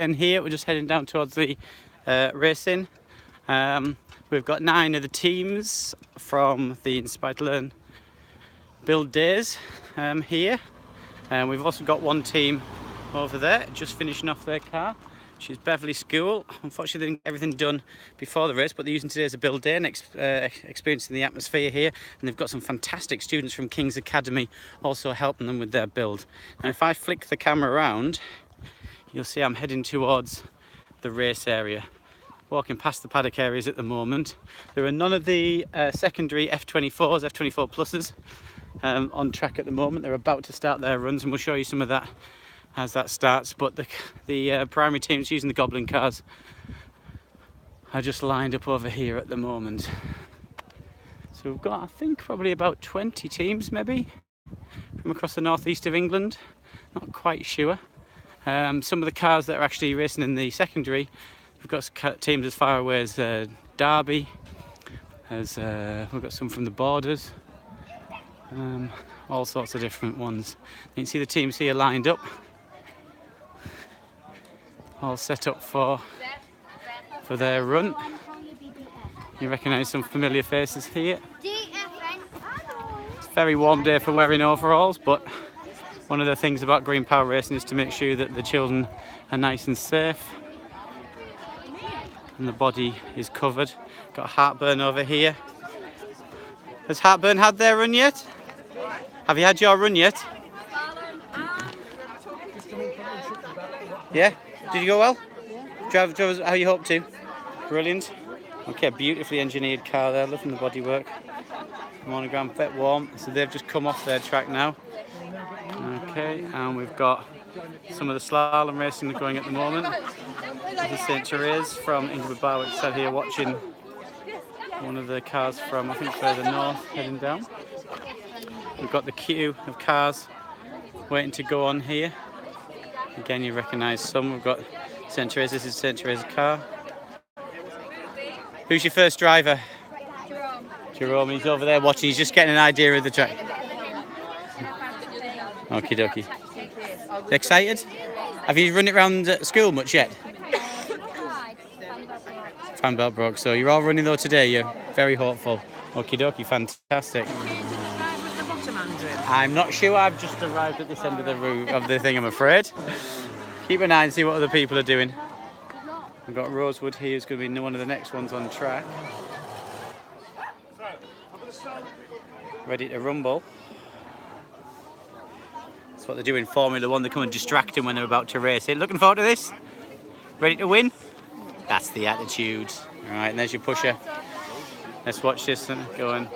And here we're just heading down towards the racing. We've got 9 of the teams from the Inspired to Learn build days here. And we've also got one team over there just finishing off their car, which is Beverley School. Unfortunately, they didn't get everything done before the race, but they're using today as a build day and experiencing the atmosphere here. And they've got some fantastic students from King's Academy also helping them with their build. And if I flick the camera around, you'll see I'm heading towards the race area. Walking past the paddock areas at the moment. There are none of the secondary F24s, F24 pluses on track at the moment. They're about to start their runs and we'll show you some of that as that starts. But the primary teams using the Goblin cars are just lined up over here at the moment. So we've got, I think, probably about 20 teams maybe from across the northeast of England. Not quite sure. Some of the cars that are actually racing in the secondary, we've got teams as far away as Derby, we've got some from the Borders, all sorts of different ones. You can see the teams here lined up, all set up for their run. You recognise some familiar faces here. It's a very warm day for wearing overalls, but one of the things about Green Power Racing is to make sure that the children are nice and safe and the body is covered. Got Heartburn over here. Has Heartburn had their run yet? Have you had your run yet? Yeah? Did you go well? Drive how you hope to? Brilliant. Okay, beautifully engineered car there, loving the bodywork. Monogram, bit warm, so they've just come off their track now. Okay, and we've got some of the slalom racing going at the moment. This is St. Therese from Inglewood Barwick sat here watching one of the cars from, I think, further north heading down. We've got the queue of cars waiting to go on here. Again, you recognise some. We've got St. Therese, this is St. Therese's car. Who's your first driver? Jerome, he's over there watching, he's just getting an idea of the track. Okie dokie. Excited? Have you run it around school much yet? Fan belt broke, so you're all running though today, you're very hopeful. Okie dokie, fantastic. I'm not sure, I've just arrived at this end of the route of the thing, I'm afraid. Keep an eye and see what other people are doing. We've got Rosewood here, who's going to be one of the next ones on track. Ready to rumble. That's what they do in Formula 1, they come and distract them when they're about to race it. Looking forward to this? Ready to win? That's the attitude. Alright, and there's your pusher. Let's watch this and go on.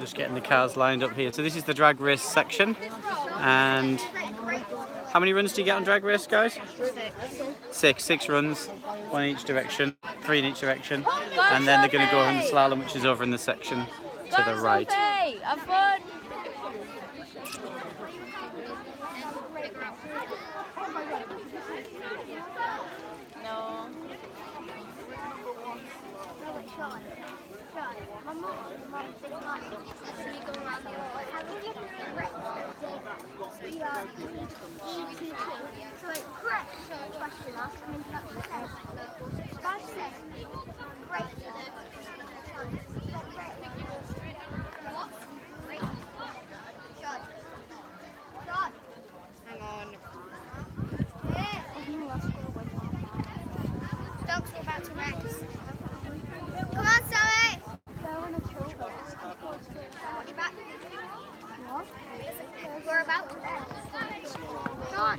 Just getting the cars lined up here. So this is the drag race section. And how many runs do you get on drag race, guys? Six runs, 1 in each direction, 3 in each direction. And then they're going to go in the slalom, which is over in the section to the right. We're about to John.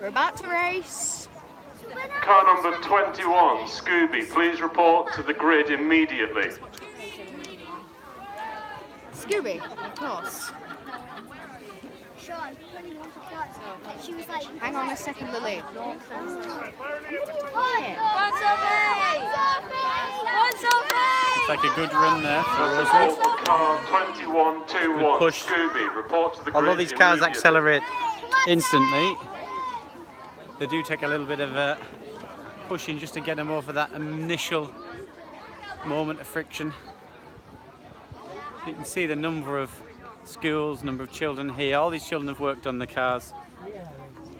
We're about to race. Car number 21, Scooby, please report to the grid immediately. Scooby, of course. Hang on a second, Lily. It's like a good run there for Rosewood. Car 2121, push. Scooby, report to the grid Although these cars immediately. accelerate instantly, they do take a little bit of pushing just to get them over that initial moment of friction. You can see the number of schools, number of children here. All these children have worked on the cars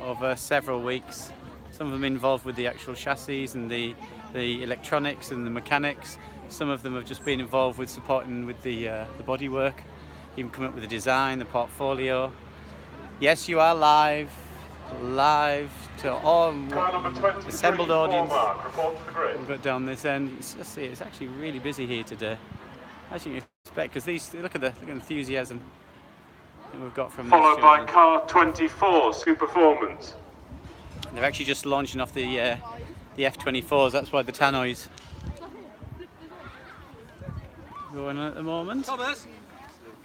over several weeks. Some of them involved with the actual chassis and the electronics and the mechanics. Some of them have just been involved with supporting with the bodywork, even come up with the design, the portfolio. Yes, you are live to all Car number 23, assembled audience. Mark, report to the grid. We've got down this end. It's actually really busy here today, as you can expect, because these look at the enthusiasm that we've got from these Followed by children. car 24, Scoop Performance. They're actually just launching off the F24s. That's why the tannoys going on at the moment. Thomas,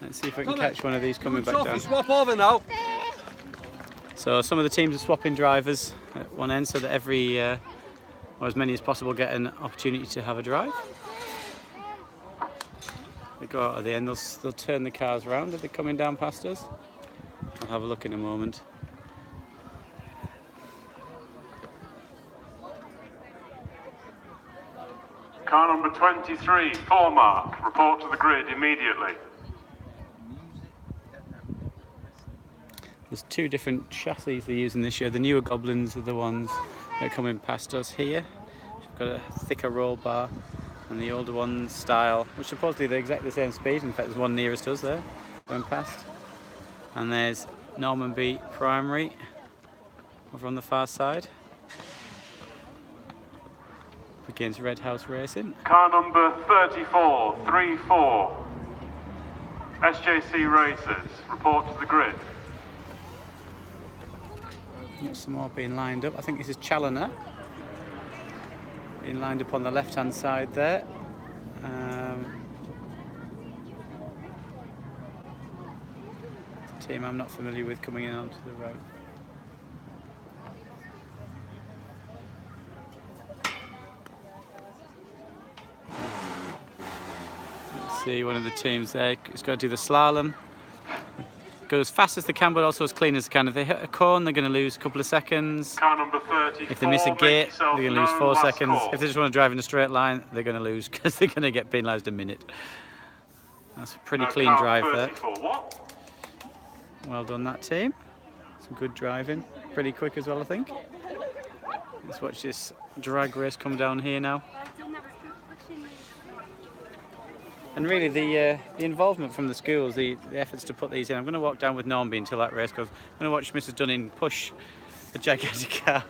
Let's see if we can catch one of these coming back down. swap over now. So some of the teams are swapping drivers at one end so that every, or as many as possible, get an opportunity to have a drive. They go out at the end, they'll turn the cars around if they're coming down past us. I'll have a look in a moment. Car number 23, 4 Mark, report to the grid immediately. There's two different chassis they're using this year. The newer Goblins are the ones that are coming past us here. We've got a thicker roll bar, and the older ones style, which supposedly they're exactly the same speed. In fact, there's one nearest us there, going past. And there's Normanby Primary over on the far side against Red House Racing. Car number 34, 3-4, SJC Racers, report to the grid. Got some more being lined up. I think this is Challoner being lined up on the left hand side there. Team I'm not familiar with coming in onto the road. Let's see one of the teams there. It's got to do the slalom. Go as fast as they can, but also as clean as they can. If they hit a cone, they're going to lose a couple of seconds. Car number 34, If they miss a gate, they're going to lose 4 last seconds. call. If they just want to drive in a straight line, they're going to lose because they're going to get penalised a minute. That's a pretty clean car drive there. 34, what? Well done, that team. Some good driving. Pretty quick as well, I think. Let's watch this drag race come down here now. And really, the involvement from the schools, the efforts to put these in. I'm going to walk down with Normby until that race goes. I'm going to watch Mrs. Dunning push the gigantic car.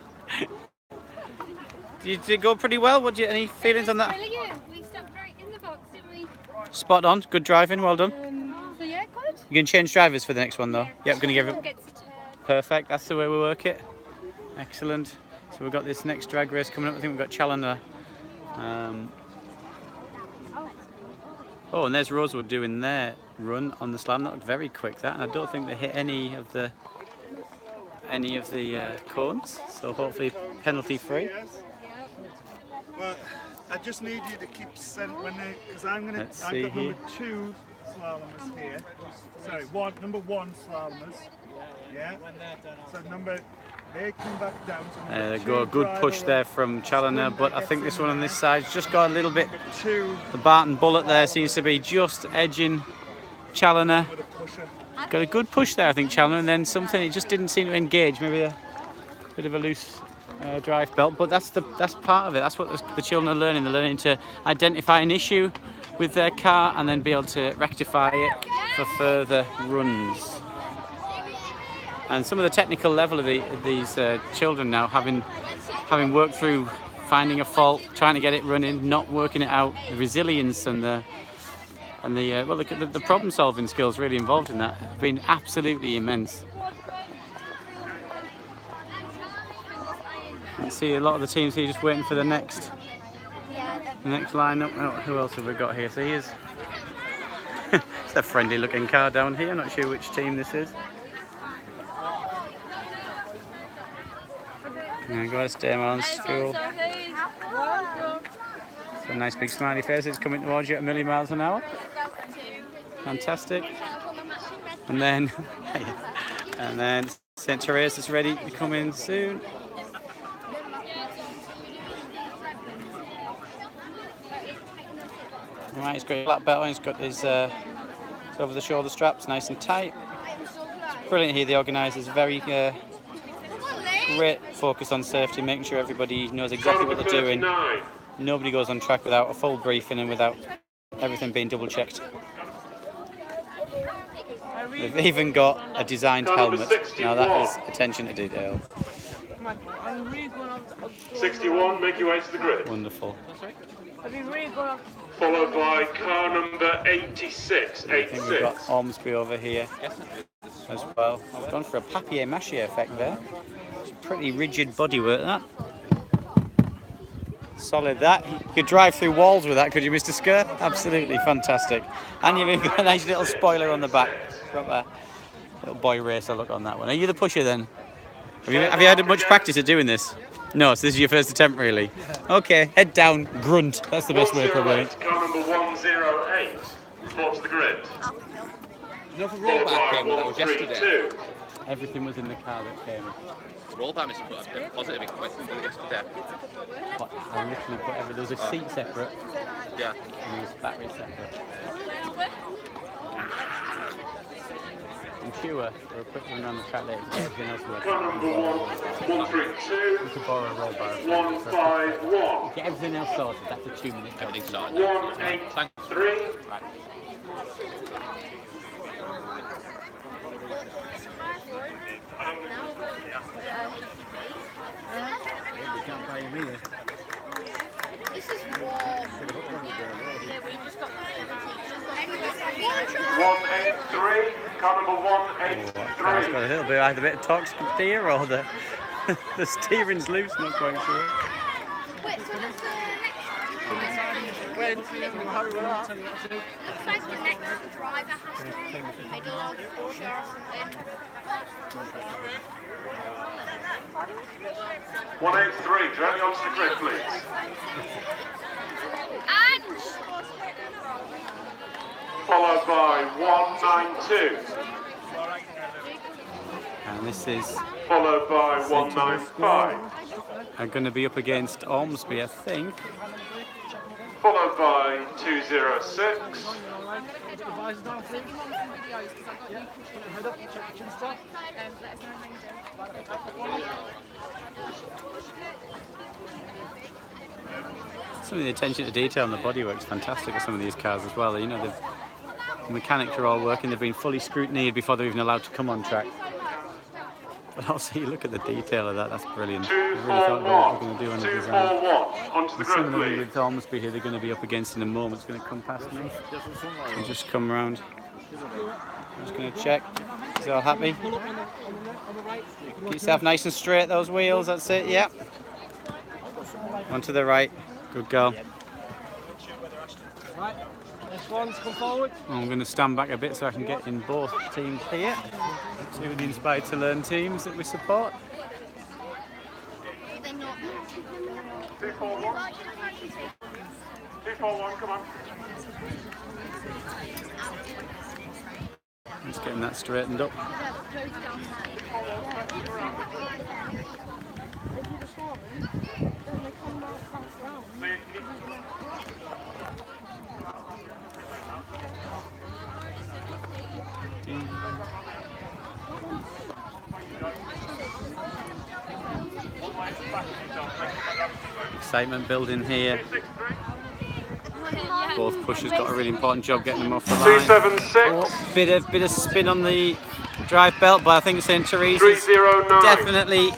Did it go pretty well? Any feelings on that? Really good. We stopped right in the box, didn't we? Spot on. Good driving. Well done. So yeah, good. You can change drivers for the next one, though. Yep, going to give it. Gets to turn. Perfect. That's the way we work it. Excellent. So we've got this next drag race coming up. I think we've got Challoner. Oh, and there's Rosewood doing their run on the slalom. That looked very quick, that, and I don't think they hit any of the cones. So hopefully penalty free. Well, I just need you to keep when they, because I've got see number here. 2 slalomers here. Sorry, number 1 slalomers. Yeah. So they come back down. So They go a good push there from Challoner, but I think this one on this side's just got a little bit. The Barton Bullet there seems to be just edging Challoner. Got a good push there, I think, Challoner, and then something, it just didn't seem to engage. Maybe a bit of a loose drive belt, but that's part of it. That's what the children are learning. They're learning to identify an issue with their car and then be able to rectify it for further runs. And some of the technical level of these children now, having worked through finding a fault, trying to get it running, not working it out, the resilience and the problem-solving skills really involved in that have been absolutely immense. You can see a lot of the teams here just waiting for the next lineup. Oh, who else have we got here? So here's it's a friendly looking car down here. I'm not sure which team this is. There we go, it's Damon's school. Some nice big smiley faces coming towards you at a million miles an hour. Fantastic. And then St. Therese is ready to come in soon. Right, he's got a black belt on, he's got his over the shoulder straps nice and tight. It's brilliant here, the organisers very great focus on safety, making sure everybody knows exactly what they're doing. Nobody goes on track without a full briefing and without everything being double checked. They've even got a designed helmet. Now that is attention to detail. 61, make your way to the grid. Wonderful. Followed by car number 86. I think we've got Ormsby over here as well. I've gone for a papier-mâché effect there. It's a pretty rigid bodywork, that. Solid, that. You could drive through walls with that, could you, Mr. Sker? Absolutely fantastic. And you've even got a nice little spoiler on the back. Proper little boy racer look on that one. Are you the pusher then? Have you had much practice at doing this? No, so this is your first attempt, really? Okay, head down, grunt. That's the best way to probably. Car number 108. Report to the grid. No, for rollback came, that was yesterday. Everything was in the car that came. Rollback is positive equipment yesterday. I literally put everything. There was a seat separate. Yeah. And there was battery separate. I'm sure we're putting around the track later. Everything else works. Car number 132. We could borrow a roll bar. 151. Get everything else sorted. That's a 2-minute job. Everything's sorted. 183. Right. We can't buy him either. This is warm. 183. Car number It's got 183. a little bit, either a bit of torque steer or the steering's loose, not quite sure. Wait, so that's the When? Hurry with that. looks like the next driver has to be in the middle of the pusher or something. 183. Journey onto the grid, please. And Followed by 192. And this is Followed by 195. going to be up against Ormsby, I think. Followed by 206. Some of the attention to detail on the bodywork's fantastic with some of these cars as well. You know, the mechanics are all working. They've been fully scrutineered before they're even allowed to come on track. But also, you look at the detail of that. That's brilliant. I really thought about what we're going to do on the design. 241. Onto the And grid, similarly please. with Ormsby here, they're going to be up against in a moment. It's going to come past me and just come round. I'm just going to check. Is all happy? Keep yourself nice and straight, those wheels. That's it, yeah. Onto the right. Good girl. Right, next one's come forward. I'm going to stand back a bit so I can get in both teams here. Two of the Inspired to Learn teams that we support. they're not. 241. 241, come on. Just getting that straightened up. Excitement building here. Both pushers got a really important job getting them off the line. 276. Bit of spin on the drive belt, but I think St. Therese is 309. definitely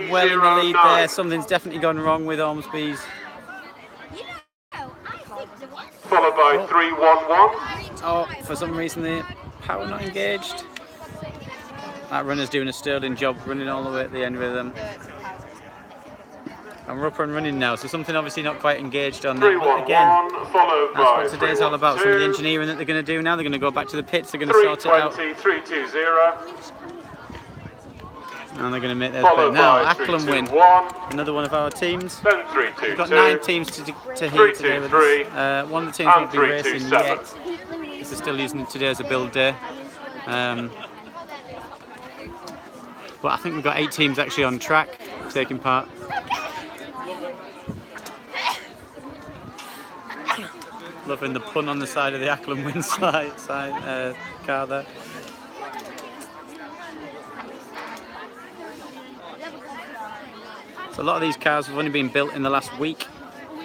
well in the lead 309. there. Something's definitely gone wrong with Ormsby's. Followed by 311. Oh, for some reason the power not engaged. That runner's doing a sterling job running all the way at the end with them. And we're up and running now, so something obviously not quite engaged on that. But again, 311, followed that's by what today's all about. Some of the 312, engineering that they're going to do now. They're going to go back to the pits. They're going to sort it out. 320, 320, And they're going to make their followed play. Now, by Acklam win. 321, Another one of our teams. then 322. We've got 9 teams to here today with 323, us. One of the teams and won't be racing 327. yet. They're still using it today as a build day. But I think we've got 8 teams actually on track taking part. Loving the pun on the side of the Acklam win car there. So a lot of these cars have only been built in the last week,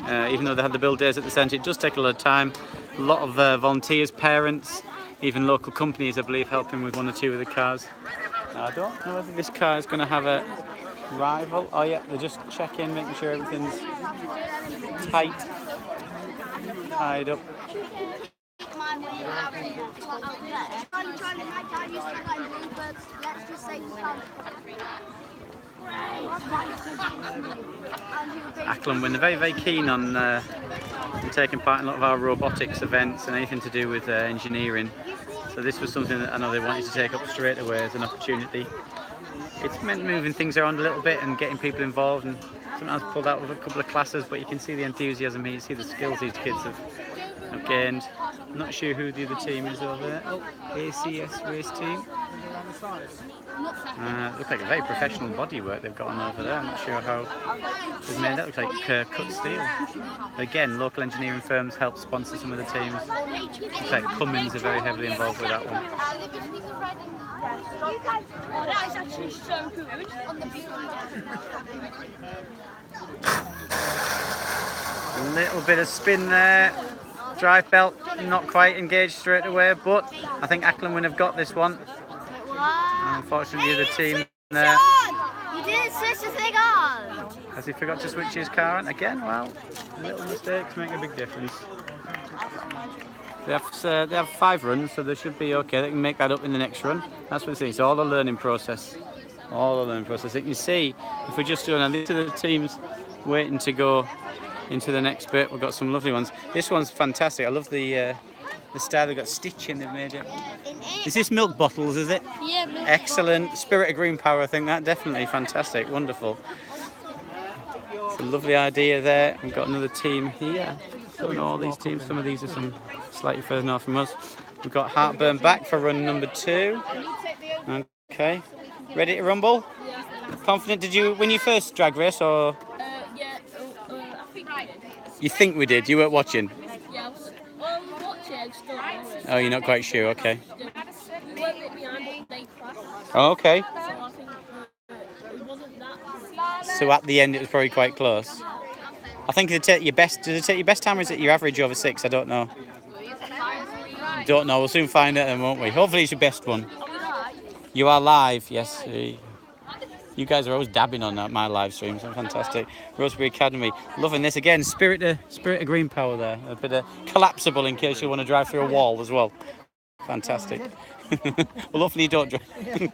even though they had the build days at the centre. It does take a lot of time. A lot of volunteers, parents, even local companies, I believe, helping with 1 or 2 of the cars. Now, I don't know whether this car is going to have a rival. Oh yeah, they're just checking, making sure everything's tied up. Acklam win. They're very, very keen on taking part in a lot of our robotics events and anything to do with engineering. So this was something that I know they wanted to take up straight away as an opportunity. It's meant moving things around a little bit and getting people involved, and sometimes pulled out with a couple of classes, but you can see the enthusiasm here, you see the skills these kids have gained. I'm not sure who the other team is over there. Oh, ACS race team. Looks like a very professional bodywork they've got on over there. I'm not sure how they've made that. Looks like cut steel. Again, local engineering firms help sponsor some of the teams. Looks like Cummins are very heavily involved with that one. That is actually so good. A little bit of spin there. Drive belt not quite engaged straight away, but I think Acklam have got this one. Unfortunately, the team there. You didn't switch the thing on. Has he forgot to switch his car on again? Well, little mistakes make a big difference. They have 5 runs, so they should be okay. They can make that up in the next run. That's what they see. It's all a learning process. All a learning process. You can see, if we're just doing, and these are the teams waiting to go into the next bit. We've got some lovely ones. This one's fantastic. I love the style. They've got stitching. They've made it. Is this milk bottles? Is it? Yeah. Excellent. Spirit of Green Power. I think that definitely fantastic. Wonderful. It's a lovely idea there. We've got another team here. Don't know all these teams. Some of these are some slightly further north from us. We've got Heartburn back for run number 2. Okay. Ready to rumble? Yeah. Confident? Did you win your first drag race or? Yeah. I think I did. You think we did? You weren't watching? Yeah. I was watching. I just don't know it. Oh, you're not quite sure. Okay. We were a bit behind, but they crashed. Oh, okay. So I think it wasn't that. So at the end, it was probably quite close. I think they take your best. Did they take your best time, or is it your average over 6? I don't know. Don't know. We'll soon find out, then, won't we? Hopefully, it's your best one. You are live, yes. You guys are always dabbing on that, my live streams. So fantastic. Rosebery Academy, loving this again. Spirit of Green Power there. A bit of collapsible in case you want to drive through a wall as well. Fantastic. Well, hopefully you don't drive.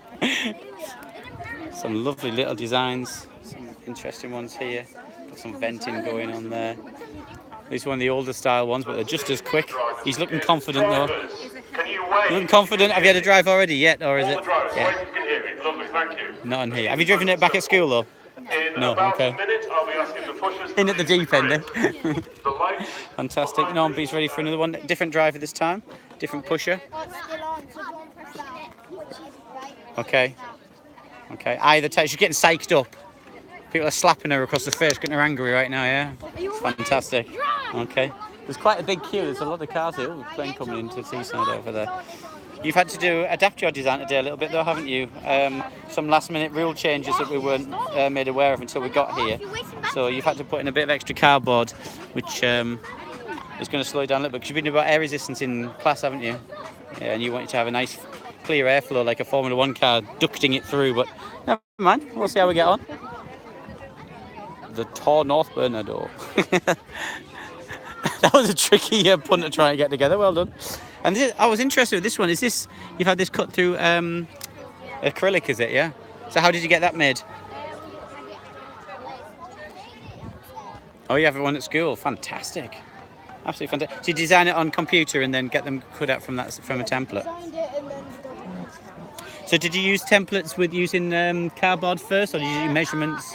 Some lovely little designs. Some interesting ones here. Got some venting going on there. This is one of the older style ones, but they're just as quick. He's looking confident though. Can you wait? Looking confident. Have you had a drive already yet, or is it? Yeah. You can hear me. Lovely, thank you. Not on here. Have you driven it back at school though? In No, about okay. a minute, I'll be asking the pushers. In at the deep end, eh? The lights. Fantastic. Nombi's ready for another one. Different driver this time. Different pusher. Still on, so don't press that. Which is right. Okay. Okay. Either she's getting psyched up. People are slapping her across the face, getting her angry right now, yeah? Fantastic. Okay. There's quite a big queue. There's a lot of cars here. Oh, plane coming into Teesside over there. You've had to adapt your design today a little bit though, haven't you? Some last minute rule changes that we weren't made aware of until we got here. So you've had to put in a bit of extra cardboard, which is going to slow you down a little bit, because you've been about air resistance in class, haven't you? Yeah, and you want it to have a nice clear airflow like a Formula 1 car, ducting it through, but never mind, we'll see how we get on. The Tor North Bernardo. That was a tricky pun to try and get together, well done. And I was interested with this one. Is this, you've had this cut through acrylic, is it, yeah? So how did you get that made? Oh, you have one at school. Fantastic. Absolutely fantastic. So you design it on computer and then get them cut out from a template. Designed it and then So did you use templates with using cardboard first, or did you use measurements?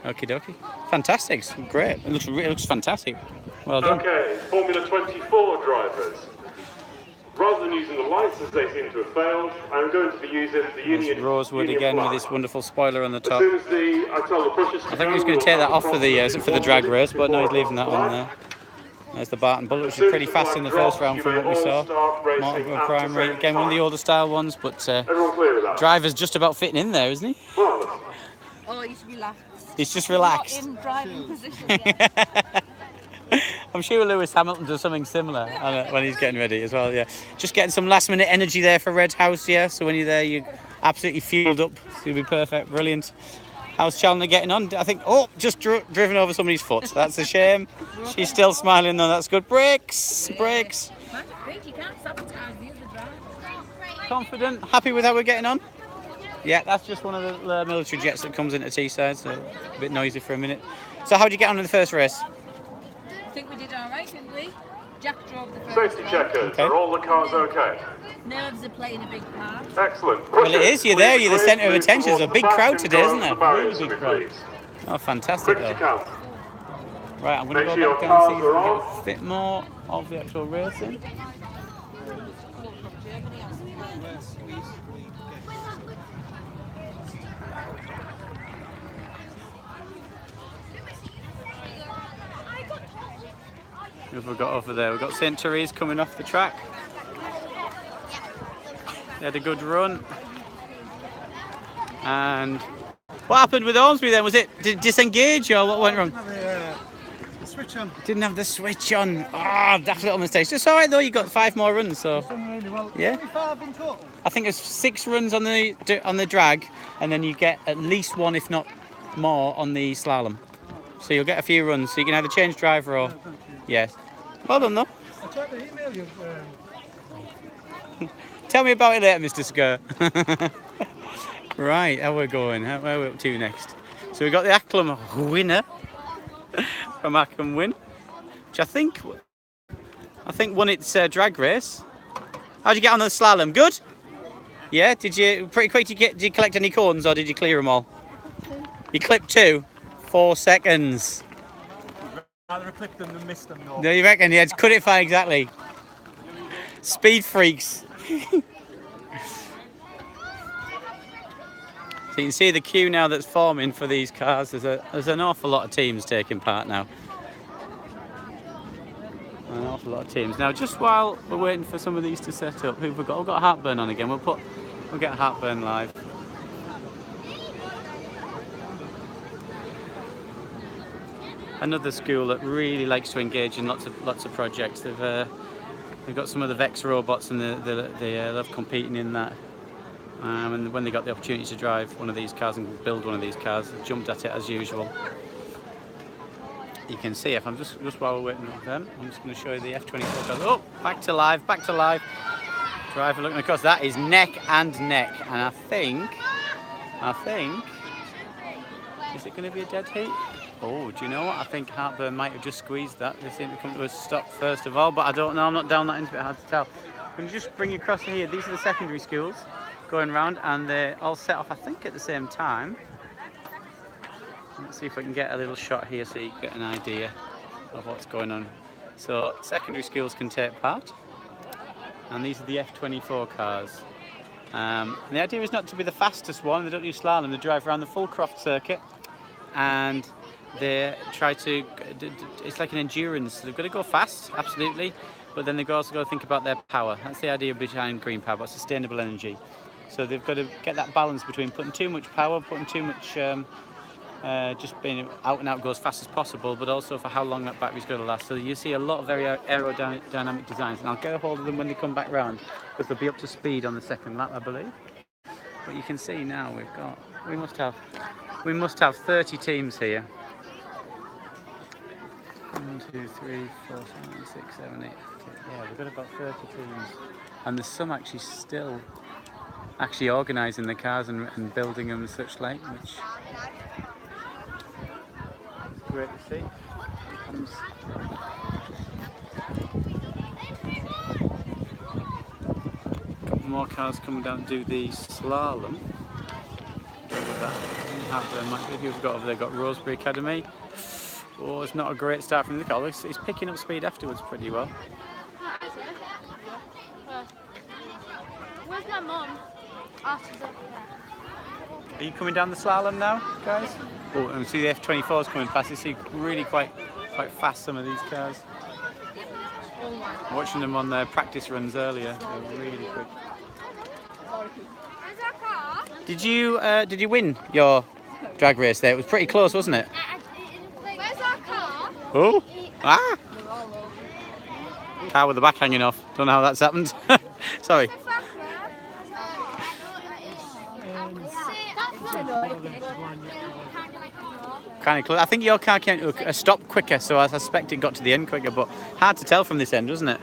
Okie dokie. Fantastic. Great. It looks fantastic. Well done. Okay, Formula 24 drivers. Rather than using the lights as they seem to have failed, I'm going to be using the Union Rosewood Union again flag. with this wonderful spoiler on the As top. soon as I tell the pushers to I think he was going to take that off for the drag race, but no, he's leaving that on there. There's the Barton Bullet, which is pretty fast in the first round from what we saw. Martinville Primary, again one of the older style ones, but Everyone clear with that? driver's just about fitting in there, isn't he? Marvellous. oh, he's relaxed. He's just Not relaxed. in driving position yet. I'm sure Lewis Hamilton does something similar when he's getting ready as well, yeah. Just getting some last minute energy there for Red House, yeah. So when you're there, you're absolutely fueled up. It's going to be perfect, brilliant. How's Challoner getting on? I think, oh, just driven over somebody's foot. That's a shame. She's still smiling though, that's good. Brakes, brakes. You can't sabotage the other driver. Confident, happy with how we're getting on? Yeah, that's just one of the military jets that comes into Teesside, so a bit noisy for a minute. So how did you get on in the first race? I think we did all right, didn't we? Jack drove the first Safety one. checkers, Okay. are all the cars okay? Nerves are playing a big part. Excellent. Well, it is, you're there, you're the centre of attention. There's a big crowd today, isn't there? Really Really big crowd. Oh, fantastic Quick to though. count. Right, I'm going to Make go sure back your down and see if cars we are can get a bit more of the actual racing. Who have we got over there? We've got St. Therese coming off the track. They had a good run. And what happened with Ormsby then? Did it disengage or what went wrong? The switch on. Didn't have the switch on. Ah, daft little mistake. It's all right though. You got 5 more runs, so Done really well. Yeah. 25 in total. I think there's 6 runs on the drag, and then you get at least 1, if not more, on the slalom. So you'll get a few runs. So you can either change driver or yes. Well done though. I tried to email you. Tell me about it later, Mr. Skur. Right, how we're going? How are we up to next? So we've got the Acklam winner from Acklam Win, which I think won its drag race. How'd you get on the slalom? Good? Yeah, did you, pretty quick, did you collect any cones or did you clear them all? You clipped 2? 4 seconds. Rather have clipped them than missed them, no. No, you reckon? Yeah, cut it fine, exactly. Speed freaks. So you can see the queue now that's forming for these cars. There's an awful lot of teams taking part now. An awful lot of teams. Now, just while we're waiting for some of these to set up, who've we got? We've got Heartburn on again. We'll get Heartburn live. Another school that really likes to engage in lots of projects. They've got some of the Vex robots and they love competing in that. And when they got the opportunity to drive one of these cars and build one of these cars, they jumped at it as usual. You can see if I'm just while we're waiting for them, I'm just going to show you the F24 cars. Oh, back to live. Driver looking across. That is neck and neck, and I think, is it going to be a dead heat? Oh, do you know what? I think Heartburn might have just squeezed that. They seem to come to a stop first of all, but I don't know. I'm not down that into it. Hard to tell. Can you just bring you across here? These are the secondary schools going round, and they're all set off, I think, at the same time. Let's see if we can get a little shot here so you get an idea of what's going on. So secondary schools can take part, and these are the F24 cars. And the idea is not to be the fastest one. They don't do slalom. They drive around the full Croft circuit, and they try to. It's like an endurance. They've got to go fast, absolutely, but then they've also got to think about their power. That's the idea behind Green Power, about sustainable energy. So they've got to get that balance between putting too much power, putting too much. Just being out and out, go as fast as possible, but also for how long that battery's going to last. So you see a lot of very aerodynamic designs, and I'll get a hold of them when they come back round, because they'll be up to speed on the second lap, I believe. But you can see now we must have 30 teams here. 1, 2, 3, 4, 5, 6, 7, 8. Yeah, we've got about 30 teams, and there's some actually still actually organising the cars and building them and such like, which is great to see. A couple more cars coming down to do the slalom. Who we've got over there? Got Rosebery Academy. Oh, it's not a great start from the car. He's picking up speed afterwards pretty well. Where's my mum? Oh, she's up there. Are you coming down the slalom now, guys? Oh, and see the F24s coming past. You see really quite fast, some of these cars. Watching them on their practice runs earlier, they're really quick. Where's our car? Did you win your drag race there? It was pretty close, wasn't it? Where's our car? Oh, car with the back hanging off. Don't know how that's happened. Sorry. Kind of close. I think your car came stop quicker, so I suspect it got to the end quicker, but hard to tell from this end, wasn't it?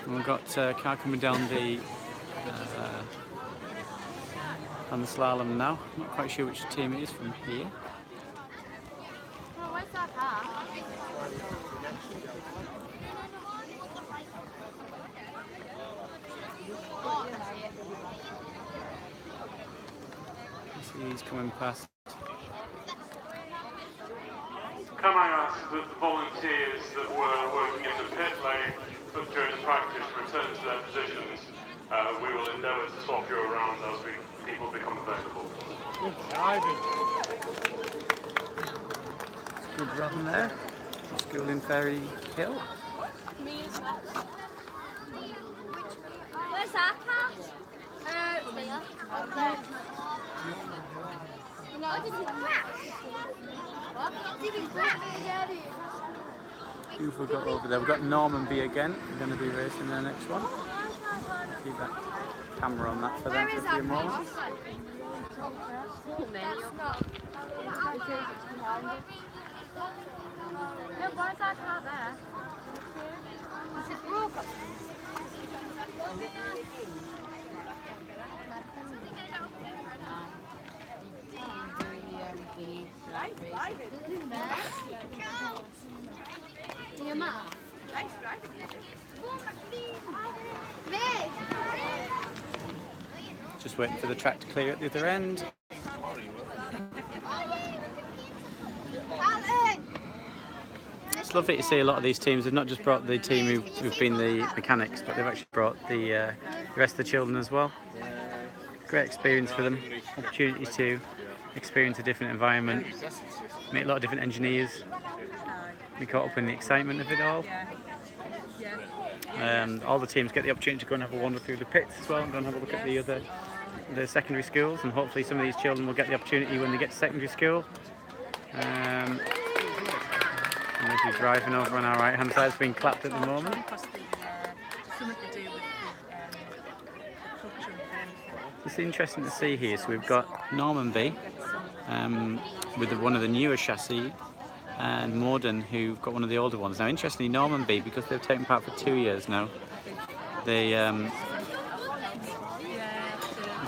We've got a car coming down the on the slalom now. Not quite sure which team it is from here. Oh, where's our car? He's coming past. Can I ask that the volunteers that were working in the pit lane but during practice return to their positions? We will endeavour to swap you around as people become available. Good driving. Good run there. School in Ferry Hill. Where's our car? There. Up there. No, did it crash? What? Did it crash? Who've we got over there? We've got Normanby again. We're going to be racing their next one. Keep that camera on that for them for a few moments. No, where's our car there? Is it broken? Your mum? Just waiting for the track to clear at the other end. It's lovely to see a lot of these teams. They've not just brought the team who've been the mechanics, but they've actually brought the rest of the children as well. Great experience for them. Opportunity to experience a different environment, meet a lot of different engineers, be caught up in the excitement of it all. All the teams get the opportunity to go and have a wander through the pits as well and go and have a look at the secondary schools, and hopefully some of these children will get the opportunity when they get to secondary school. And as we're driving over on our right hand side, it's being clapped at the moment. It's interesting to see here. So we've got Normanby with one of the newer chassis, and Morden, who've got one of the older ones. Now, interestingly, Normanby, because they've taken part for 2 years now, they've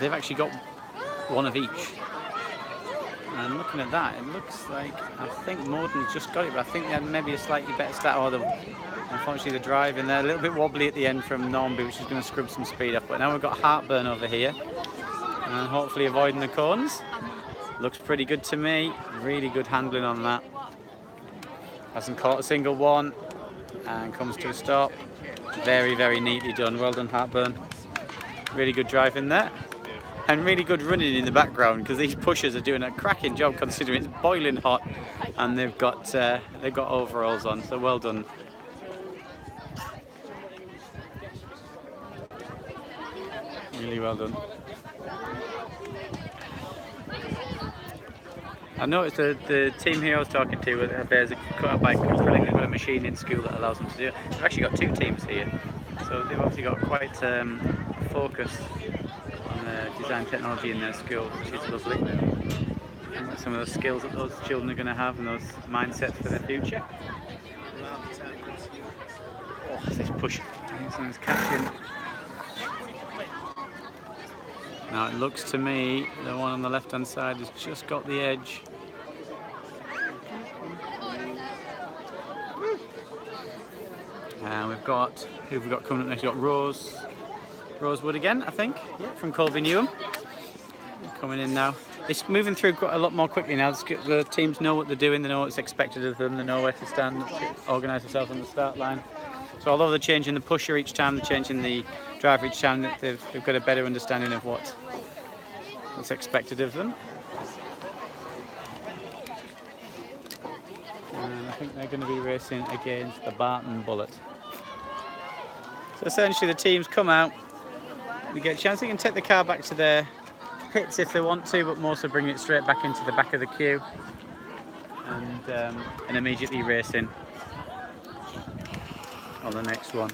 actually got one of each. And looking at that, it looks like, I think Morden's just got it, but I think they had maybe a slightly better start. Unfortunately, the drive in there, a little bit wobbly at the end from Normanby, which is going to scrub some speed up. But now we've got Heartburn over here, and hopefully avoiding the corners. Looks pretty good to me. Really good handling on that. Hasn't caught a single one, and comes to a stop. Very, very neatly done. Well done, Heartburn. Really good drive in there. And really good running in the background, because these pushers are doing a cracking job considering it's boiling hot, and they've got overalls on, so well done. Really well done. I noticed the team here I was talking to bears a cut bike. They've got a machine in school that allows them to do it. They've actually got 2 teams here, so they've obviously got quite focus on design technology in their school, which is lovely. And some of the skills that those children are going to have and those mindsets for their future. Oh, this push Mason's catching. Now it looks to me the one on the left hand side has just got the edge. And we've got, who have we got coming up next? We've got Rosewood again, I think, yeah, from Colby Newham. Coming in now. It's moving through quite a lot more quickly now. The teams know what they're doing, they know what's expected of them, they know where to stand, organise themselves on the start line. So although they're changing the pusher each time, they're changing the driver each time, they've got a better understanding of what's expected of them. And I think they're going to be racing against the Barton Bullet. So essentially the teams come out, they get a chance, they can take the car back to their pits if they want to, but mostly bring it straight back into the back of the queue and immediately racing on the next one.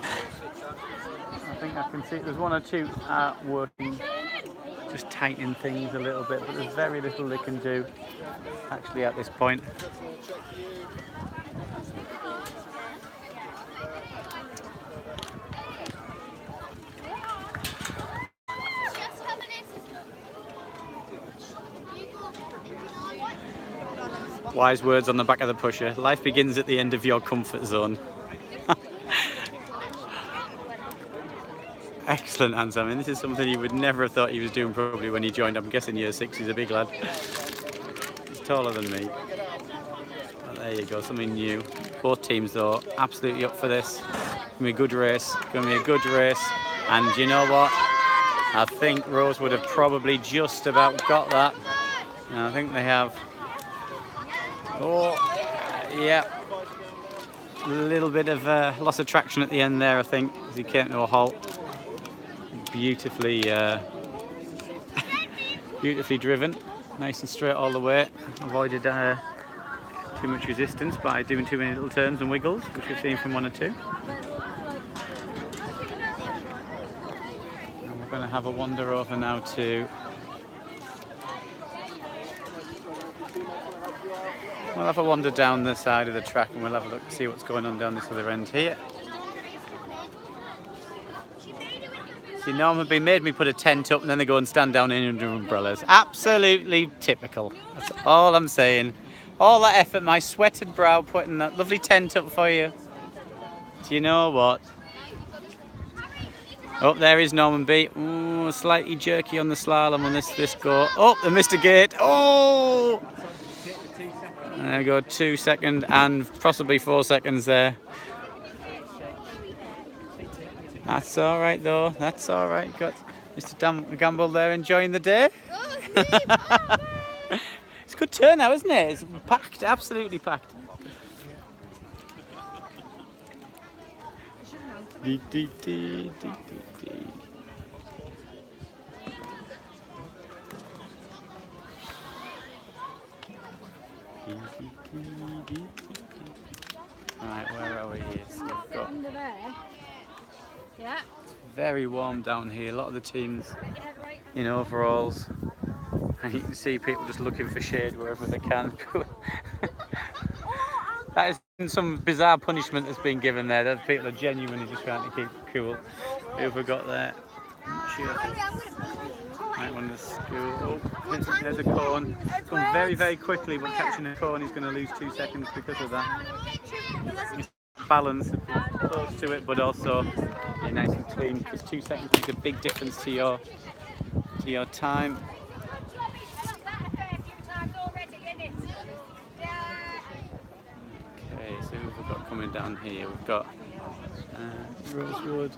I think I can see there's one or two working, just tightening things a little bit, but there's very little they can do actually at this point. Wise words on the back of the pusher. Life begins at the end of your comfort zone. Excellent answer. I mean, this is something you would never have thought he was doing probably when he joined. I'm guessing year 6, he's a big lad. He's taller than me. But there you go, something new. Both teams though, absolutely up for this. Gonna be a good race, gonna be a good race. And you know what? I think Rose would have probably just about got that. And I think they have. Oh, yeah. A little bit of loss of traction at the end there, I think, as he came to a halt. Beautifully, beautifully driven, nice and straight all the way. Avoided too much resistance by doing too many little turns and wiggles, which we've seen from 1 or 2. And we're going to have a wander over now to. We'll have a wander down the side of the track and we'll have a look, see what's going on down this other end here. See, Normanby made me put a tent up and then they go and stand down in under umbrellas. Absolutely typical. That's all I'm saying. All that effort, my sweated brow, putting that lovely tent up for you. Do you know what? Oh, there is Normanby. Ooh, slightly jerky on the slalom on this go. Oh, they missed a gate. Oh! There we go, 2 seconds and possibly 4 seconds there. That's all right though, that's all right. Got Mr. Gamble there enjoying the day. It's a good turnout, isn't it? It's packed, absolutely packed. Dee, dee, dee, dee, dee, dee. Right, where are we here? So we've got very warm down here. A lot of the teams in overalls, and you can see people just looking for shade wherever they can. That is some bizarre punishment that's been given there. Those people are genuinely just trying to keep cool. Who have we got there? I'm not sure. Right, one of the school. Oh, there's a cone. It's gone very, very quickly, but catching a cone, he's going to lose 2 seconds because of that. His balance close to it, but also nice and clean, because 2 seconds makes a big difference to your time. Okay, so who have we got coming down here? We've got Rosewood.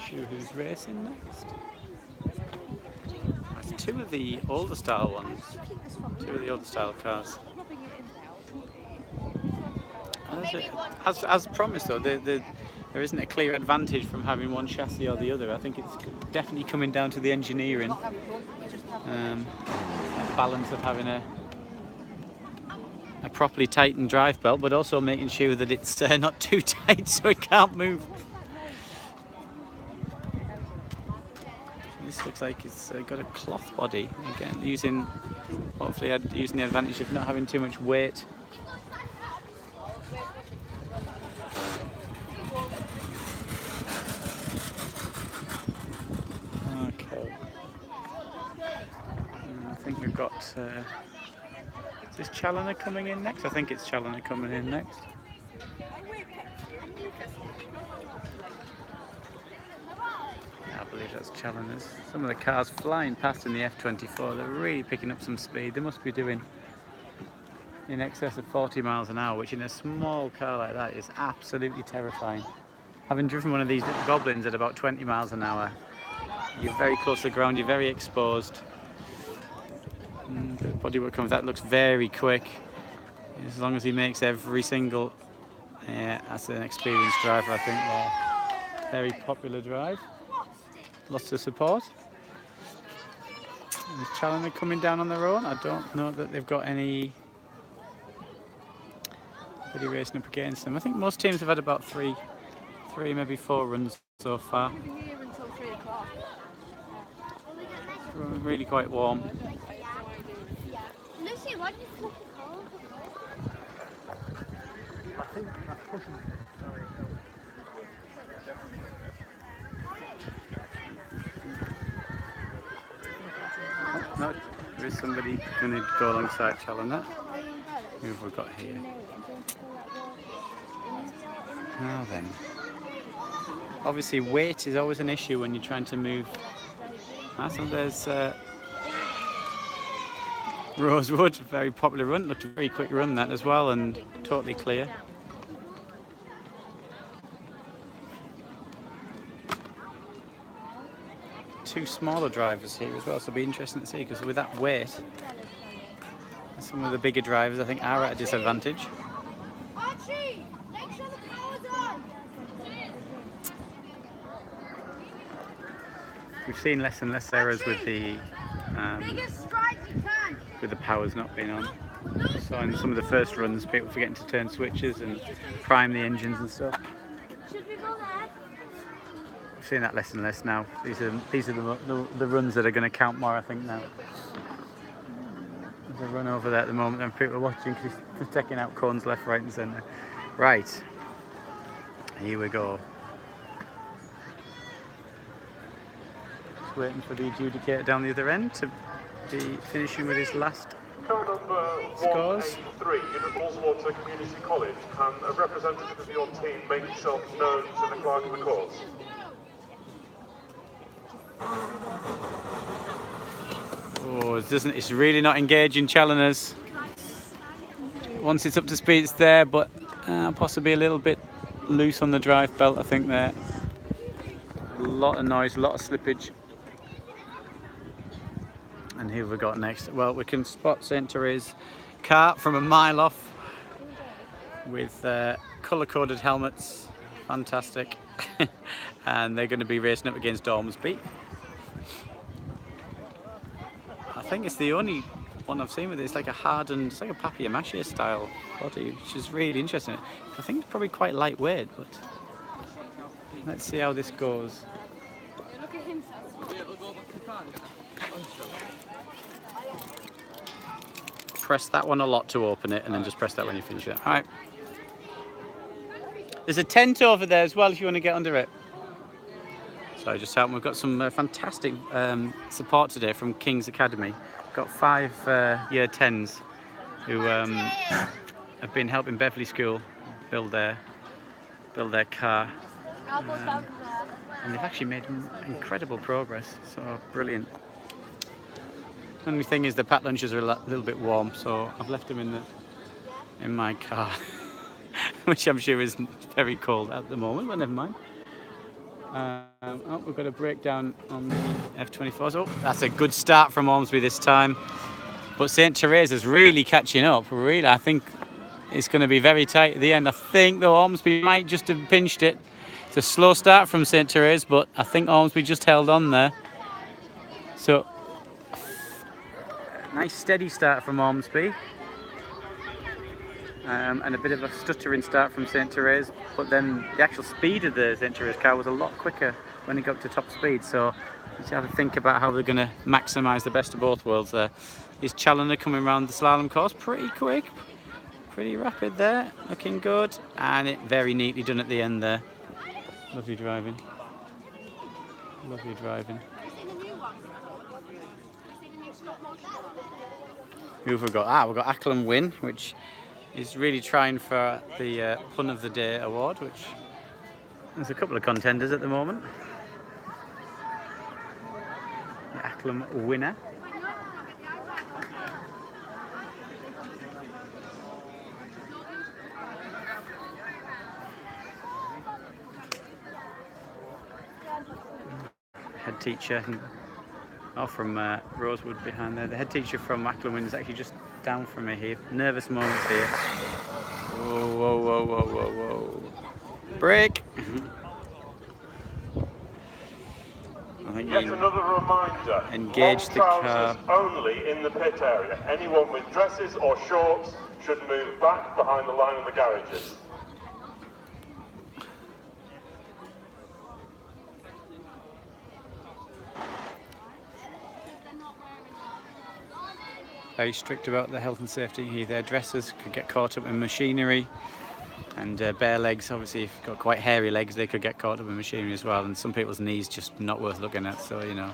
Sure who's racing next. That's 2 of the older style ones. 2 of the older style cars. As promised though, there isn't a clear advantage from having one chassis or the other. I think it's definitely coming down to the engineering. Balance of having a properly tightened drive belt, but also making sure that it's not too tight so it can't move. This looks like it's got a cloth body again, hopefully using the advantage of not having too much weight. we've got, is this Challoner coming in next? I think it's Challoner coming in next. Yeah, I believe that's Challoner's. Some of the cars flying past in the F24, they're really picking up some speed. They must be doing in excess of 40 miles an hour, which in a small car like that is absolutely terrifying. Having driven one of these little goblins at about 20 miles an hour, you're very close to the ground, you're very exposed. And the bodywork comes, that looks very quick. As long as he makes every single, as an experienced driver, I think they're very popular drive. Lots of support. Is Challoner coming down on their own? I don't know that they've got anybody racing up against them. I think most teams have had about three, maybe 4 runs so far. It's really quite warm. Lucy, why did you flip the car? I think that's pushing. No, there is somebody going to go alongside Challoner. Who have we got here? Now then. Obviously weight is always an issue when you're trying to move. So there's Rosewood, very popular run, looked a very quick run that as well, and totally clear. Two smaller drivers here as well, so it'll be interesting to see, because with that weight, some of the bigger drivers I think are at a disadvantage. Archie, make sure the power's on. We've seen less and less errors with the Biggest strike you can. with the powers not being on. So in some of the first runs, people forgetting to turn switches and prime the engines and stuff. Should we go there? We've seen that less and less now. These are the runs that are going to count more, I think, now. There's a run over there at the moment, and people are watching because he's taking out cones left, right, and centre. Right, here we go. Just waiting for the adjudicator down the other end to be finishing with his last Car number scores. 183 in Ullswater Community College. Can a representative of your team make yourself known to the clerk of the course? Oh, it's really not engaging Challoner's. Once it's up to speed, it's there, but possibly a little bit loose on the drive belt, I think there. A lot of noise, a lot of slippage. And who have we got next? Well, we can spot St. Therese car from a mile off with colour-coded helmets. Fantastic. And they're going to be racing up against Ormsby. I think it's the only one I've seen with it. It's like a hardened, it's like a papier-mâché style body, which is really interesting. I think it's probably quite lightweight, but let's see how this goes. Press that one a lot to open it, and then just press that when you finish it. All right. There's a tent over there as well if you want to get under it. So just help. We've got some fantastic support today from King's Academy. Got 5 year 10s who have been helping Beverley School build their car. And they've actually made incredible progress. So brilliant. Only thing is the pack lunches are a little bit warm, so I've left them in my car, which I'm sure isn't very cold at the moment, but never mind. We've got a breakdown on the F24s. Oh, that's a good start from Ormsby this time, but St. Therese is really catching up. Really, I think it's going to be very tight at the end. I think though Ormsby might just have pinched it. It's a slow start from St. Therese, but I think Ormsby just held on there. So. Nice steady start from Ormsby, and a bit of a stuttering start from St. Therese, but then the actual speed of the St. Therese car was a lot quicker when it got to top speed, so you have to think about how they're going to maximise the best of both worlds there. Is Challoner coming around the slalom course pretty quick, pretty rapid there, looking good, and it very neatly done at the end there. Lovely driving. Lovely driving. Who have we got? We've got Acklam Win, which is really trying for the Pun of the Day award, which there's a couple of contenders at the moment. The Acklam winner. Head teacher from Rosewood behind there. The head teacher from Acklam Win is actually just down from me here. Nervous moments here. Whoa, whoa, whoa, whoa, whoa, whoa. Break! I think Yet another reminder, engage the car. Only in the pit area. Anyone with dresses or shorts should move back behind the line of the garages. Very strict about the health and safety. Their dressers could get caught up in machinery, and bare legs, obviously if you've got quite hairy legs, they could get caught up in machinery as well, and some people's knees just not worth looking at, so you know,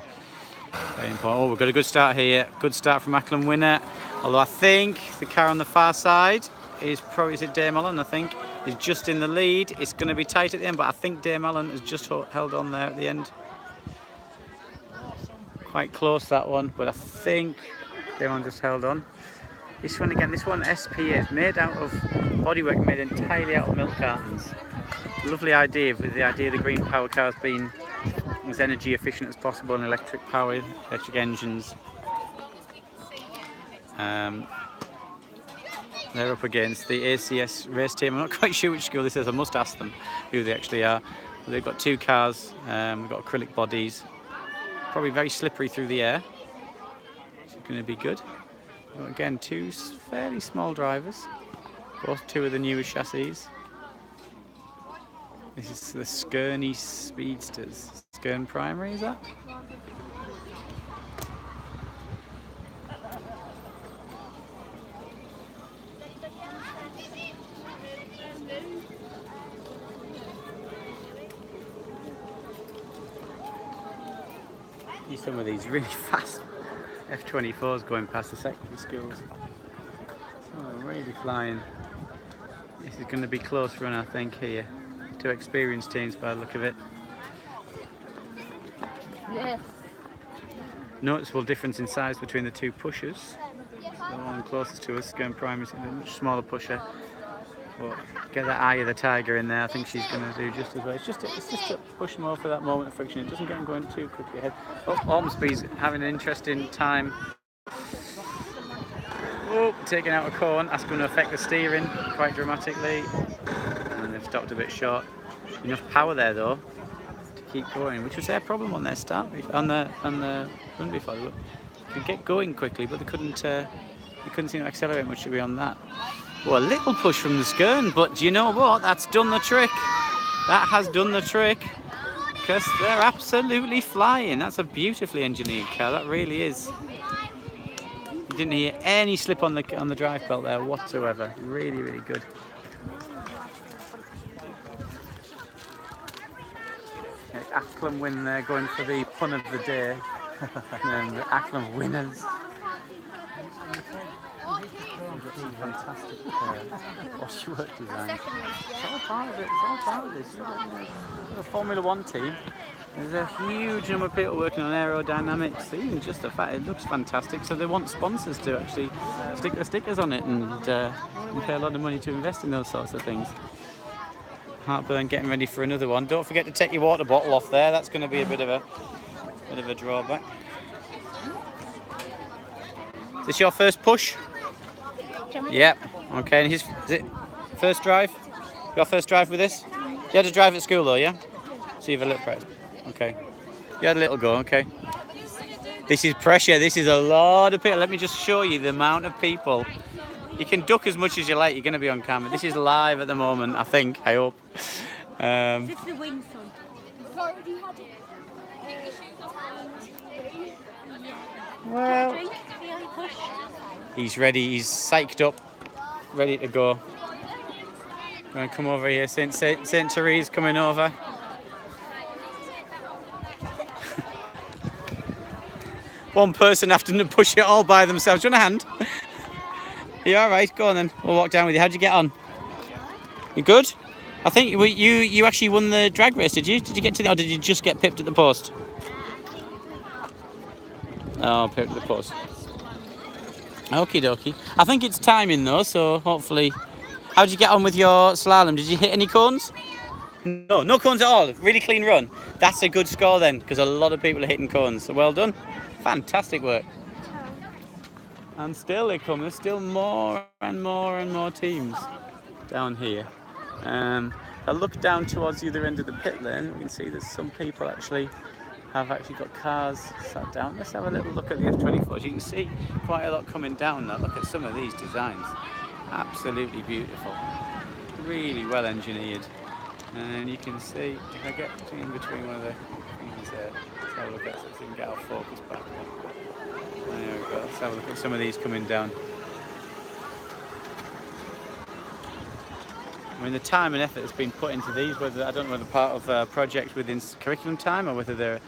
very important. Oh, we've got a good start here. Good start from Acklam Winner, although I think the car on the far side is probably, is it Dame Allen, I think, is just in the lead. It's going to be tight at the end, but I think Dame Allen has just held on there at the end. Quite close, that one, but I think Dame Allen just held on. This one again, this one SPA is made out of bodywork, made entirely out of milk cartons. Lovely idea, with the idea of the green power cars being as energy efficient as possible and electric power, electric engines. They're up against the ACS race team. I'm not quite sure which school this is. I must ask them who they actually are. But they've got two cars. We've got acrylic bodies. Probably very slippery through the air. It's going to be good. Again, two fairly small drivers. Both two of the newest chassis. This is the Skirney Speedsters. Skirn Primary, is that? See some of these really fast F24s going past the secondary schools. Oh, really flying. This is going to be close run, I think, here. Two experienced teams by the look of it. Yes. Noticeable difference in size between the two pushers. The one closest to us, Skirn Primary, is a much smaller pusher. But get that eye of the tiger in there, I think she's going to do just as well. It's just to push more for that moment of friction. It doesn't get them going too quickly ahead. Oh, Ormsby's having an interesting time. Oh, taking out a cone. That's going to affect the steering quite dramatically. And they've stopped a bit short. Enough power there though to keep going, which was their problem on their start, on the run before. They could get going quickly, but they couldn't seem to accelerate much beyond that. Well, a little push from the Skirn, but do you know what? That's done the trick. That has done the trick, because they're absolutely flying. That's a beautifully engineered car. That really is. You didn't hear any slip on the drive belt there whatsoever. Really, really good. Acklam Win there, going for the Pun of the Day. And the Acklam Winners. Fantastic washwork design. It's all part of it. It's all part of this. The Formula One team. There's a huge number of people working on aerodynamics. Even just the fact it looks fantastic. So they want sponsors to actually stick their stickers on it and pay a lot of money to invest in those sorts of things. Heartburn getting ready for another one. Don't forget to take your water bottle off there. That's going to be a bit of a drawback. Is this your first push? Yep. Okay. And is it first drive? Your first drive with this? You had to drive at school though, yeah? So you've a little practice. Okay. You had a little go. Okay. This is pressure. This is a lot of people. Let me just show you the amount of people. You can duck as much as you like. You're going to be on camera. This is live at the moment, I think. I hope. This is the wing sun. Well, he's ready. He's psyched up, ready to go. Going to come over here. Saint Therese coming over. One person having to push it all by themselves. Do you want a hand? You all right? Go on then. We'll walk down with you. How'd you get on? You good? I think you actually won the drag race, did you? Did you get to the, or did you just get pipped at the post? Oh, pipped at the post. Okie dokie. I think it's timing though, so hopefully. How'd you get on with your slalom? Did you hit any cones? No, no cones at all. Really clean run. That's a good score then, because a lot of people are hitting cones. So well done. Fantastic work. And still they come. There's still more and more and more teams down here. I look down towards the other end of the pit lane. We can see there's some people have got cars sat down. Let's have a little look at the F24. You can see quite a lot coming down now. Look at some of these designs. Absolutely beautiful. Really well engineered. And you can see, if I get in between one of the things there, let's have a look at it so we can get our focus back. There we go. Let's have a look at some of these coming down. I mean, the time and effort that's been put into these, whether I don't know whether part of projects within curriculum time or whether they're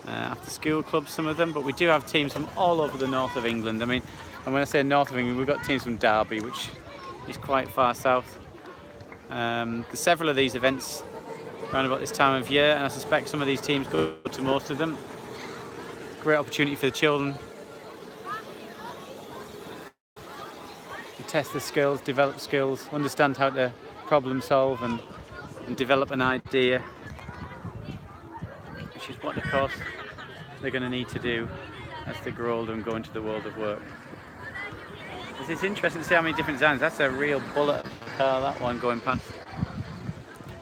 after school clubs, some of them, but we do have teams from all over the north of England. I mean, and when I say north of England, we've got teams from Derby, which is quite far south. There's several of these events around about this time of year, and I suspect some of these teams go to most of them. Great opportunity for the children to test the skills, develop skills, understand how to problem solve and develop an idea, which is what of course they're going to need to do as they grow older and go into the world of work. It's interesting to see how many different designs. That's a real bullet car, that one going past.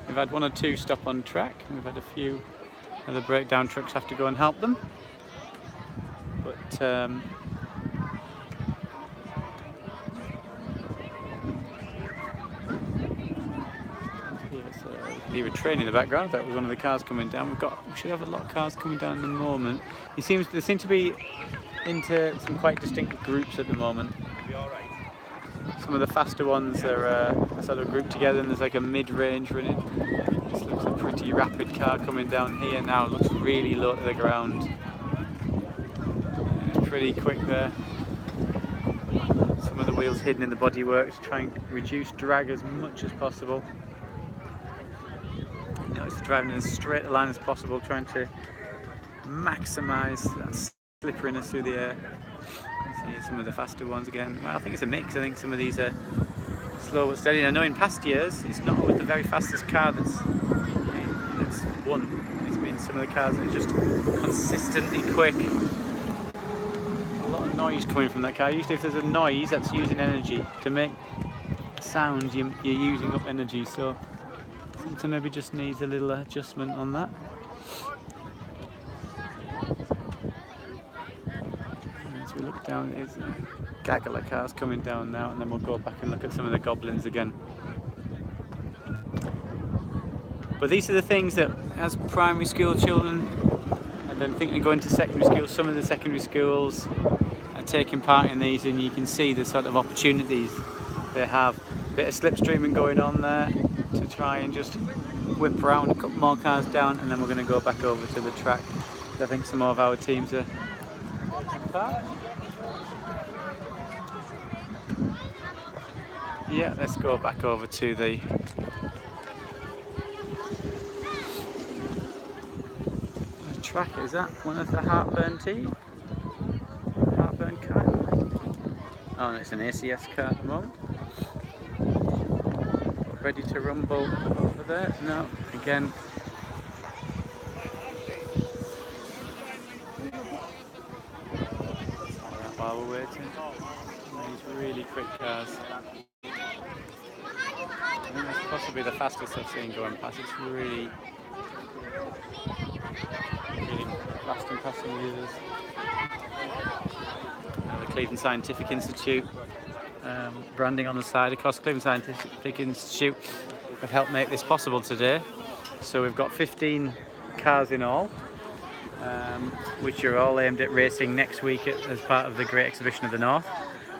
We've had one or two stop on track, and we've had a few other breakdown trucks have to go and help them. But even train in the background. That was one of the cars coming down. We should have a lot of cars coming down at the moment. They seem to be into some quite distinct groups at the moment. Some of the faster ones are sort of grouped together, and there's like a mid-range running. This looks a pretty rapid car coming down here now. It looks really low to the ground. It's pretty quick there. Some of the wheels hidden in the bodywork to try and reduce drag as much as possible. It's driving in as straight a line as possible, trying to maximise that slipperiness through the air. See some of the faster ones again. Well, I think it's a mix. I think some of these are slow but steady. I know in past years it's not always the very fastest car that's won. It's been some of the cars that are just consistently quick. A lot of noise coming from that car. Usually if there's a noise, that's using energy. To make sound, you're using up energy. So something maybe just needs a little adjustment on that. As we look down, there's a gaggle of cars coming down now, and then we'll go back and look at some of the goblins again. But these are the things that, as primary school children, and then thinking of going to secondary schools, some of the secondary schools are taking part in these, and you can see the sort of opportunities they have. A bit of slipstreaming going on there to try and just whip around a couple more cars down, and then we're going to go back over to the track. I think some more of our teams are part. Yeah, let's go back over to the track. Is that one of the Heartburn team? Heartburn car? Oh, no, it's an ACS car at the moment. Ready to rumble over there? No, again. Alright, while we're waiting. These really quick cars. I think that's possibly the fastest I've seen going past. It's really fast and passing the others. The Cleveland Scientific Institute. Branding on the side. Of course, Cleveland Scientific Institute have helped make this possible today. So we've got 15 cars in all, which are all aimed at racing next week as part of the Great Exhibition of the North.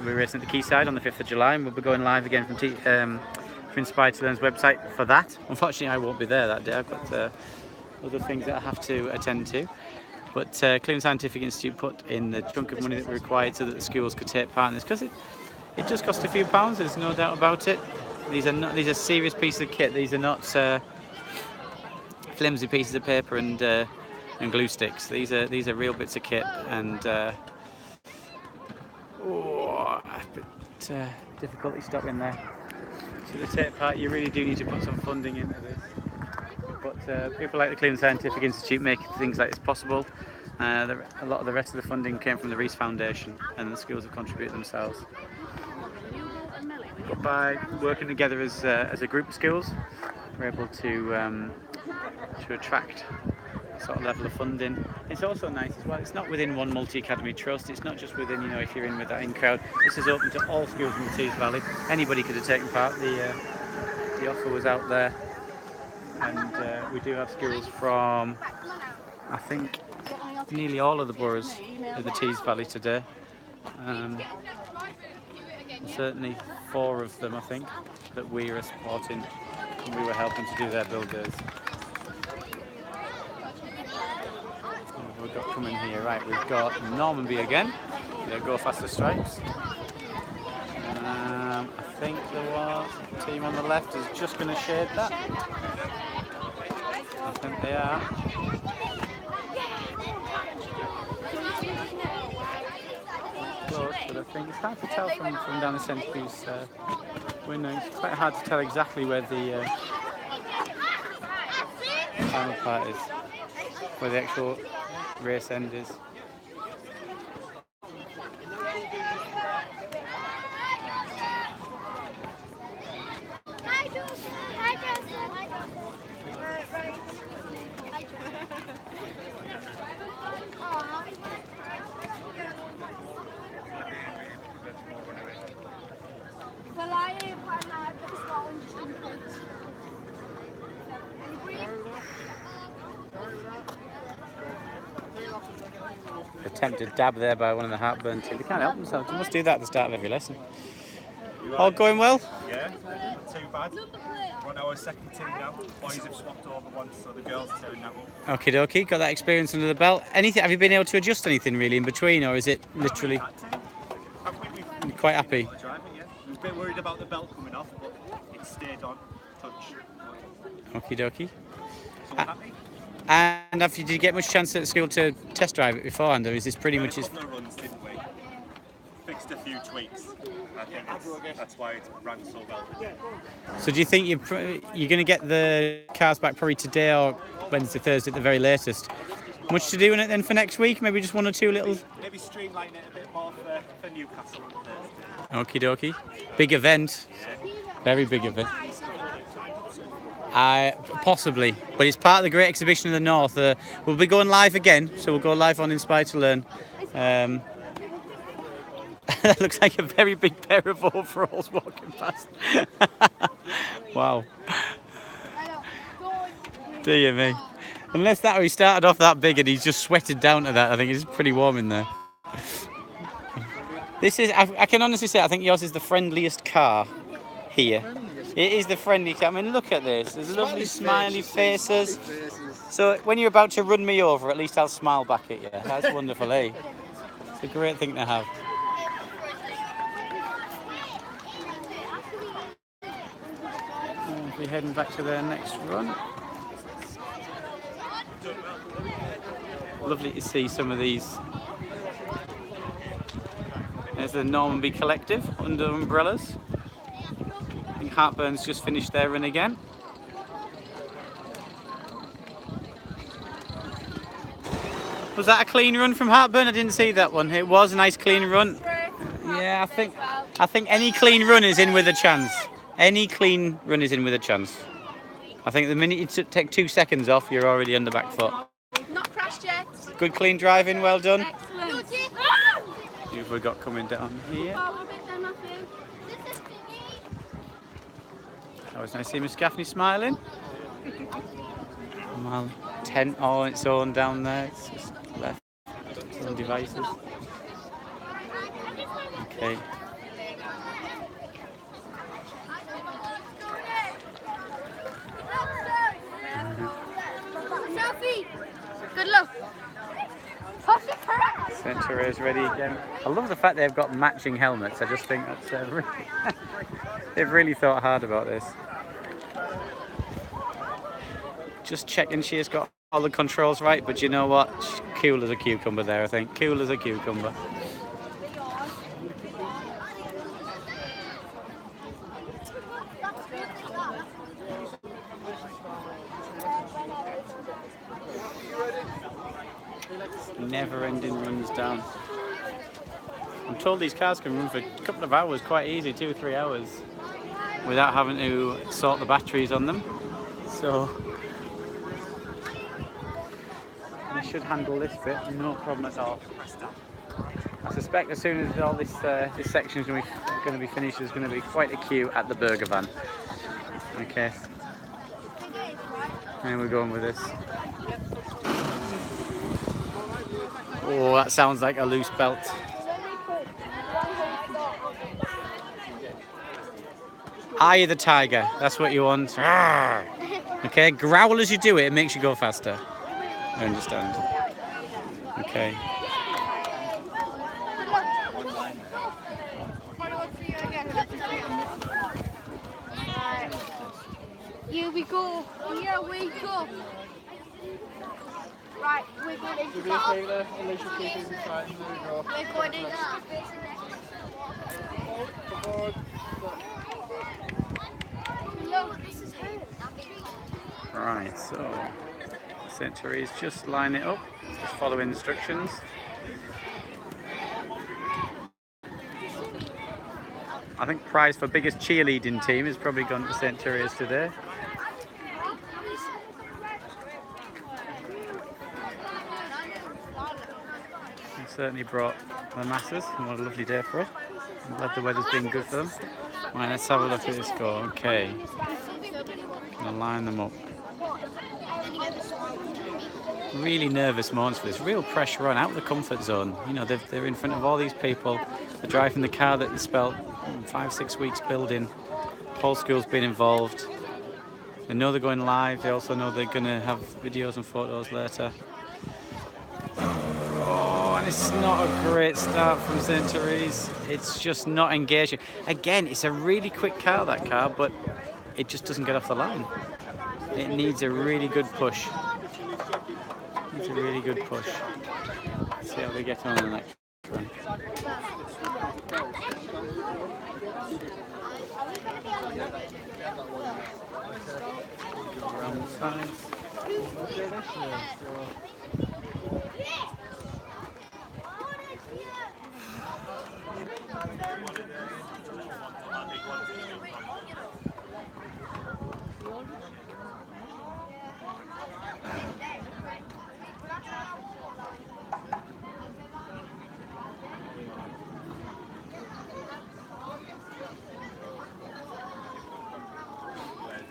We're racing at the Quayside on the 5th of July, and we'll be going live again from Inspired to Learn's website for that. Unfortunately, I won't be there that day. I've got other things that I have to attend to. But Cleveland Scientific Institute put in the chunk of money that we required so that the schools could take part in this, because It does cost a few pounds, there's no doubt about it. These are serious pieces of kit. These are not flimsy pieces of paper and glue sticks. These are real bits of kit, and a bit difficulty stopping there. So to take part, you really do need to put some funding into this. But people like the Cleveland Scientific Institute make things like this possible. A lot of the rest of the funding came from the Reese Foundation, and the schools have contributed themselves. But by working together as a group of schools, we're able to attract a sort of level of funding. It's also nice as well, it's not within one multi-academy trust, it's not just within, if you're in with that in-crowd. This is open to all schools in the Tees Valley. Anybody could have taken part. The offer was out there, and we do have schools from, I think, nearly all of the boroughs of the Tees Valley today. Certainly 4 of them, I think, that we are supporting and we were helping to do their build days. We've got coming here, right, we've got Normanby again, their Go Faster Stripes. I think the team on the left is just going to shade that. I think they are. Close, but I think it's hard to tell from down the centrepiece window. It's quite hard to tell exactly where the final part is, where the actual race end is. Attempted dab there by one of the Heartburn team. They can't help themselves. They must do that at the start of every lesson. All going well? Yeah, not too bad. We're on our second team now. Boys have swapped over once, so the girls are turning now. Okie dokie, got that experience under the belt. Anything? Have you been able to adjust anything really in between, or is it literally quite happy? Driving, yeah. I was a bit worried about the belt coming off, but it stayed on. Touch. Okie dokie. So happy. And did you get much chance at school to test drive it beforehand, or is this pretty much? A couple of runs, didn't we? Fixed a few tweaks. I think that's why it ran so well. So do you think you're going to get the cars back probably today or Wednesday, Thursday at the very latest? Much to do in it then for next week? Maybe just one or two little. Maybe streamline it a bit more for Newcastle on Thursday. Okie dokie. Big event. Very big event. Possibly, but it's part of the Great Exhibition of the North. We'll be going live again, so we'll go live on Inspire to Learn. That looks like a very big pair of overalls walking past. Wow. Dear me. Unless that he started off that big and he's just sweated down to that, I think it's pretty warm in there. This is, I can honestly say, I think yours is the friendliest car here. It is the friendly car. I mean, look at this. There's lovely smiley faces. So when you're about to run me over, at least I'll smile back at you. That's wonderful, eh? It's a great thing to have. We'll be heading back to their next run. Lovely to see some of these. There's the Normanby Collective under umbrellas. I think Heartburn's just finished their run again. Was that a clean run from Heartburn? I didn't see that one. It was a nice clean run. Yeah, I think any clean run is in with a chance. Any clean run is in with a chance. I think the minute you take 2 seconds off, you're already on the back foot. Not crashed yet. Good clean driving, well done. Excellent. Who have we got coming down here? That was nice to see Miss Gaffney smiling. Well, tent all on its own down there. It's just left. Some devices. Okay. Sophie, good luck. Century is ready again. I love the fact they've got matching helmets. I just think that's really they've really thought hard about this. Just checking she's got all the controls right, but you know what? She's cool as a cucumber there, I think. Cool as a cucumber. Never-ending runs down. I'm told these cars can run for a couple of hours quite easy, 2 or 3 hours, without having to sort the batteries on them. So I should handle this bit, no problem at all. I suspect as soon as all this section is going to be finished, there's going to be quite a queue at the burger van. Okay, and we're going with this. Oh, that sounds like a loose belt. Eye of the tiger, that's what you want. Okay, growl as you do it, it makes you go faster. I understand. Okay. Here we go. Here we go. Right, we're going into the top. We're going into Right, so Century's just line it up, just follow instructions. I think prize for biggest cheerleading team has probably gone to Century's today. They certainly brought the masses, and what a lovely day for it. I'm glad the weather's been good for them. Right, let's have a look at this score. Okay, gonna line them up. Really nervous moments for this. Real pressure on, out of the comfort zone. You know, they're in front of all these people. They're driving the car that they spent 5-6 weeks building. Whole school's been involved. They know they're going live. They also know they're going to have videos and photos later. Oh, and it's not a great start from Century's. It's just not engaging. Again, it's a really quick car, that car, but it just doesn't get off the line. It needs a really good push. It's a really good push. Let's see how they get on the next run. Around the sides.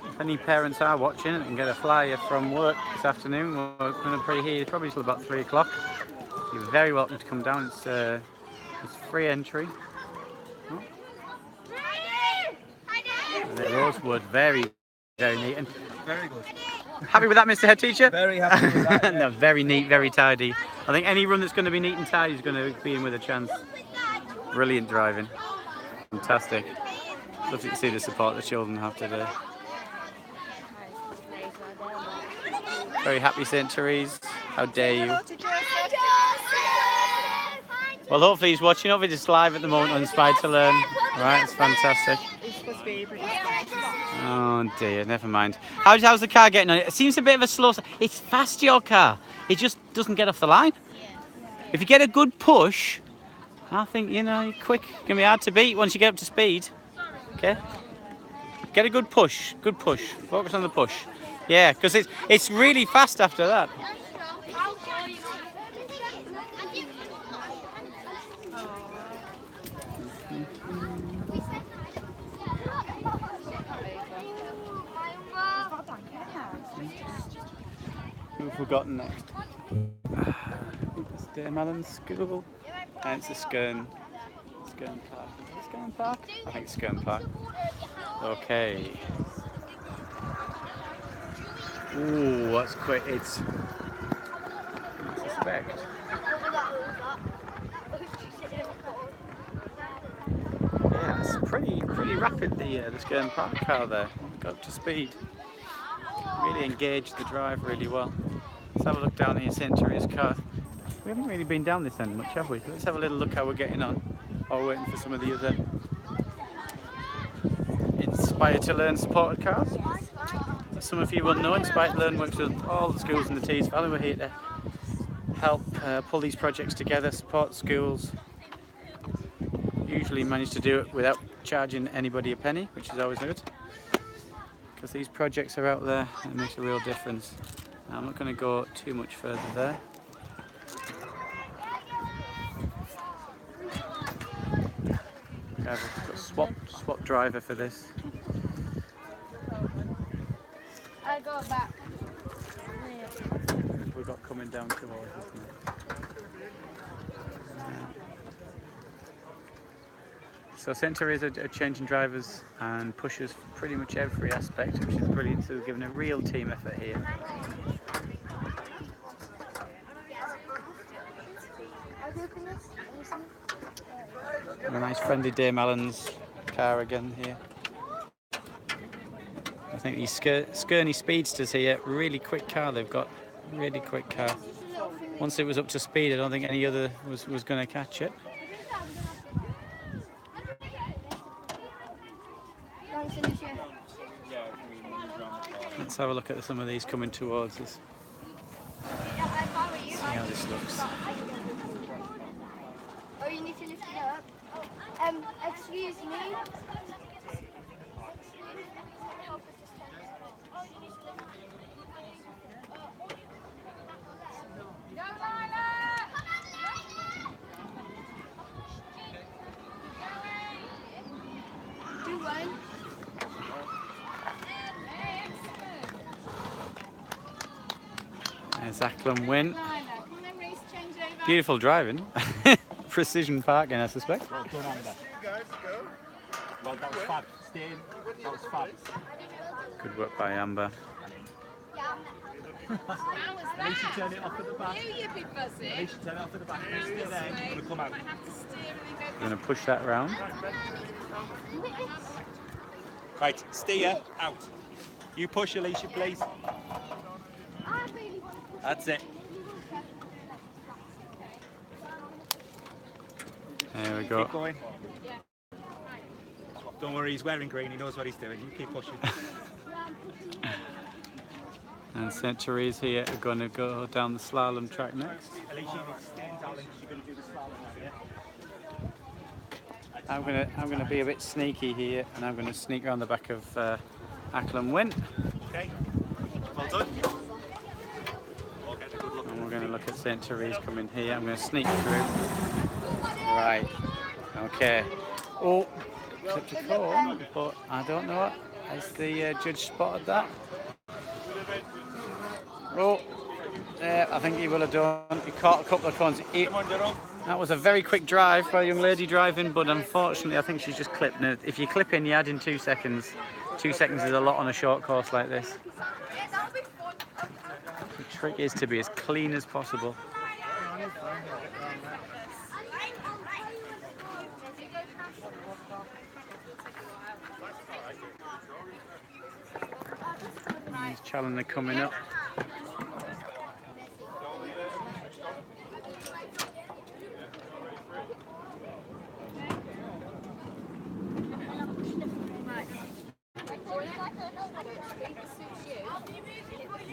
If any parents are watching and get a flyer from work this afternoon, we're going to be here probably till about 3 o'clock. You're very welcome to come down. It's free entry. Oh. The Rosewood, very, very neat and Very good. happy with that, Mr. Head Teacher. Very happy with that. Yeah. No, very neat, very tidy. I think any run that's going to be neat and tidy is going to be in with a chance. Brilliant driving, fantastic. Lovely to see the support the children have today. Very happy Centuries. How dare you? Well, hopefully he's watching. Hopefully it's live at the moment on Inspired to Learn. Right, it's fantastic. Oh dear, never mind. How's the car getting on? It seems a bit of a slow. It's fast, your car. It just doesn't get off the line. If you get a good push, I think, you know, quick. It's gonna be hard to beat once you get up to speed. Okay. Get a good push. Good push. Focus on the push. Yeah, because it's really fast after that. Who have we got next? It's Malin School. And it's the Skern Park. Is it Skern Park? I think it's Skern Park. Okay. Ooh, that's quick. I suspect pretty rapid, the Skern Park car there. Got up to speed. Really engaged the drive really well. Let's have a look down here, St. Therese car. We haven't really been down this end much, have we? Let's have a little look how we're getting on. While we're waiting for some of the other Inspire to Learn supported cars. As some of you will know, Inspire to Learn works with all the schools in the Tees Valley. We're here to help pull these projects together, support schools. Usually manage to do it without charging anybody a penny, which is always good. Because these projects are out there and it makes a real difference. Now, I'm not going to go too much further there. I've got swap driver for this. I go back. We've got coming down towards, isn't it? So St. Therese are changing drivers and pushers for pretty much every aspect, which is brilliant. So we're giving a real team effort here. And a nice friendly Dame Allen's car again here. I think these Skirney Speedsters here, really quick car they've got, really quick car. Once it was up to speed, I don't think any other was going to catch it. Let's have a look at some of these coming towards us. See how this looks. Oh, you need to lift it up. Excuse me. Do one. There's Acklam Win. Beautiful driving. Precision parking, I suspect. Well done, Amber. Well, that was fab. Stay in. That was fab. Good work by Amber. At least you turn it off at the back. At least you turn it off at the back. You stay there. You're going to come out. We're going to push that round. Right, steer out. You push, Alicia, please. That's it. There we go. Keep going. Don't worry, he's wearing green. He knows what he's doing. You keep pushing. And St. Therese here are going to go down the slalom track next. Alicia, you need to stand, darling, because you're going to do the slalom now, yeah? I'm gonna be a bit sneaky here, and I'm gonna sneak around the back of Acklam Win. Okay. Well done. We'll get a good look. And we're gonna look at St. Therese coming here. I'm gonna sneak through. Right. Okay. Oh, clip to cone, but I don't know. Has the judge spotted that? Oh, I think he will have done. He caught a couple of cones. That was a very quick drive by a young lady driving, but unfortunately I think she's just clipped. Now, if you clip in, you add in 2 seconds. 2 seconds is a lot on a short course like this. The trick is to be as clean as possible. There's Challoner coming up.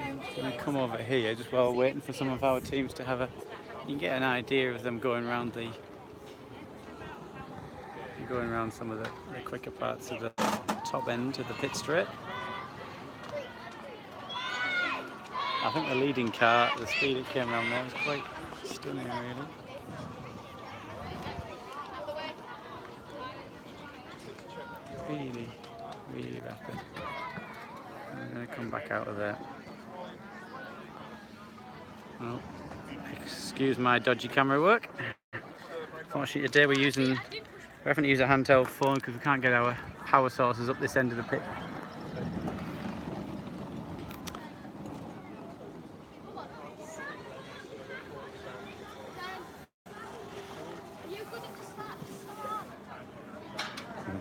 I'm going to come over here just while waiting for some of our teams to have a. You can get an idea of them going around some of the quicker parts of the top end of the pit straight. I think the leading car, the speed it came around there was quite stunning, really. Really rapid. I'm going to come back out of there. Oh, excuse my dodgy camera work. Fortunately today we're having to use a handheld phone because we can't get our power sources up this end of the pit.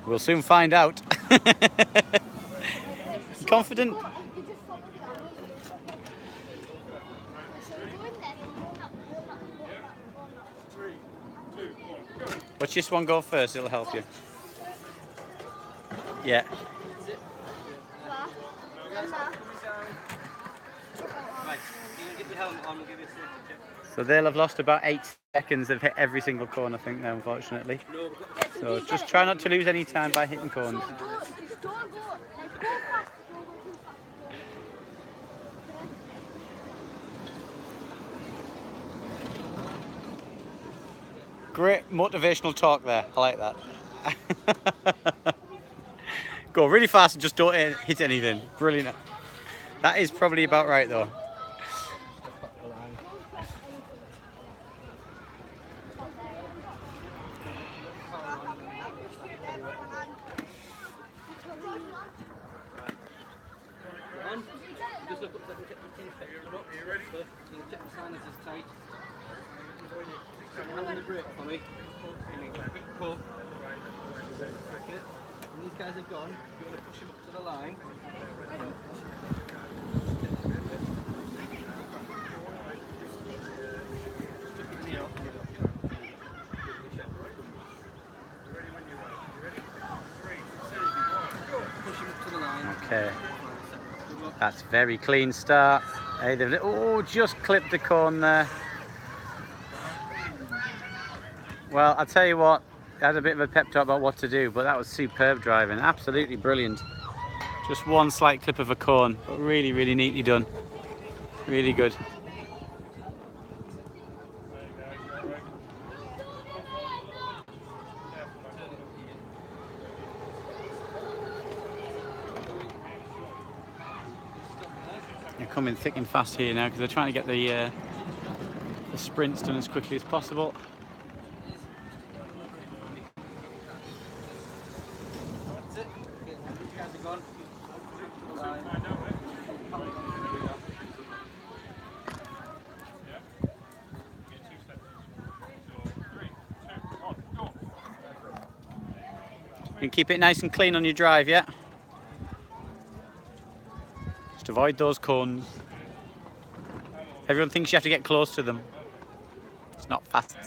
We'll soon find out. Confident? Watch this one go first, it'll help you. Yeah. So they'll have lost about 8 seconds. They've hit every single corner, I think, now, unfortunately. So just try not to lose any time by hitting corners. Great motivational talk there. I like that. Go really fast and just don't hit anything. Brilliant. That is probably about right, though. These guys have gone. You want to push them up to the line. Okay. That's very clean start. Hey, oh, just clipped the corn there. Well, I'll tell you what, I had a bit of a pep talk about what to do, but that was superb driving, absolutely brilliant. Just one slight clip of a corn, but really, really neatly done. Really good. They're coming thick and fast here now because they're trying to get the sprints done as quickly as possible. You can keep it nice and clean on your drive, yeah? Just avoid those cones. Everyone thinks you have to get close to them. It's not fast. Do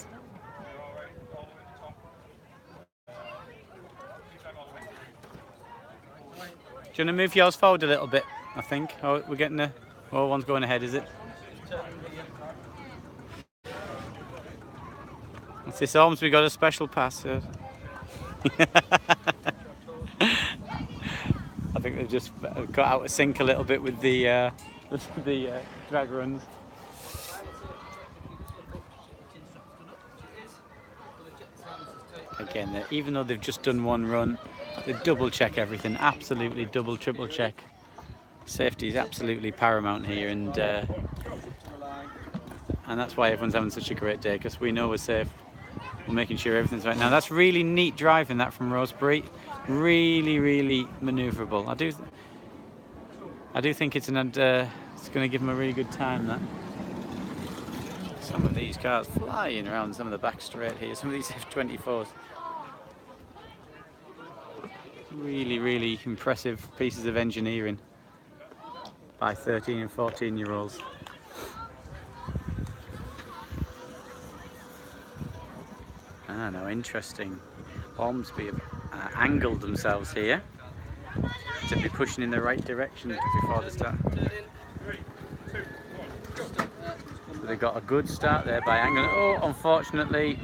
you want to move yours forward a little bit, I think? Oh, we're getting the... Oh, one's going ahead, is it? What's this, Ormsby got a special pass? I think they've just got out of sync a little bit with the drag runs. Again, even though they've just done one run, they double check everything, absolutely double, triple check. Safety is absolutely paramount here, and that's why everyone's having such a great day, because we know we're safe. We're making sure everything's right. Now that's really neat driving that from Rosebery. Really, really manoeuvrable. I do think it's going to give them a really good time. That some of these cars flying around some of the back straight here. Some of these F24s. Really, really impressive pieces of engineering by 13 and 14-year-olds. Ah, no, interesting. Ormsby have angled themselves here to be pushing in the right direction before the start. So they got a good start there by angling. Oh, unfortunately,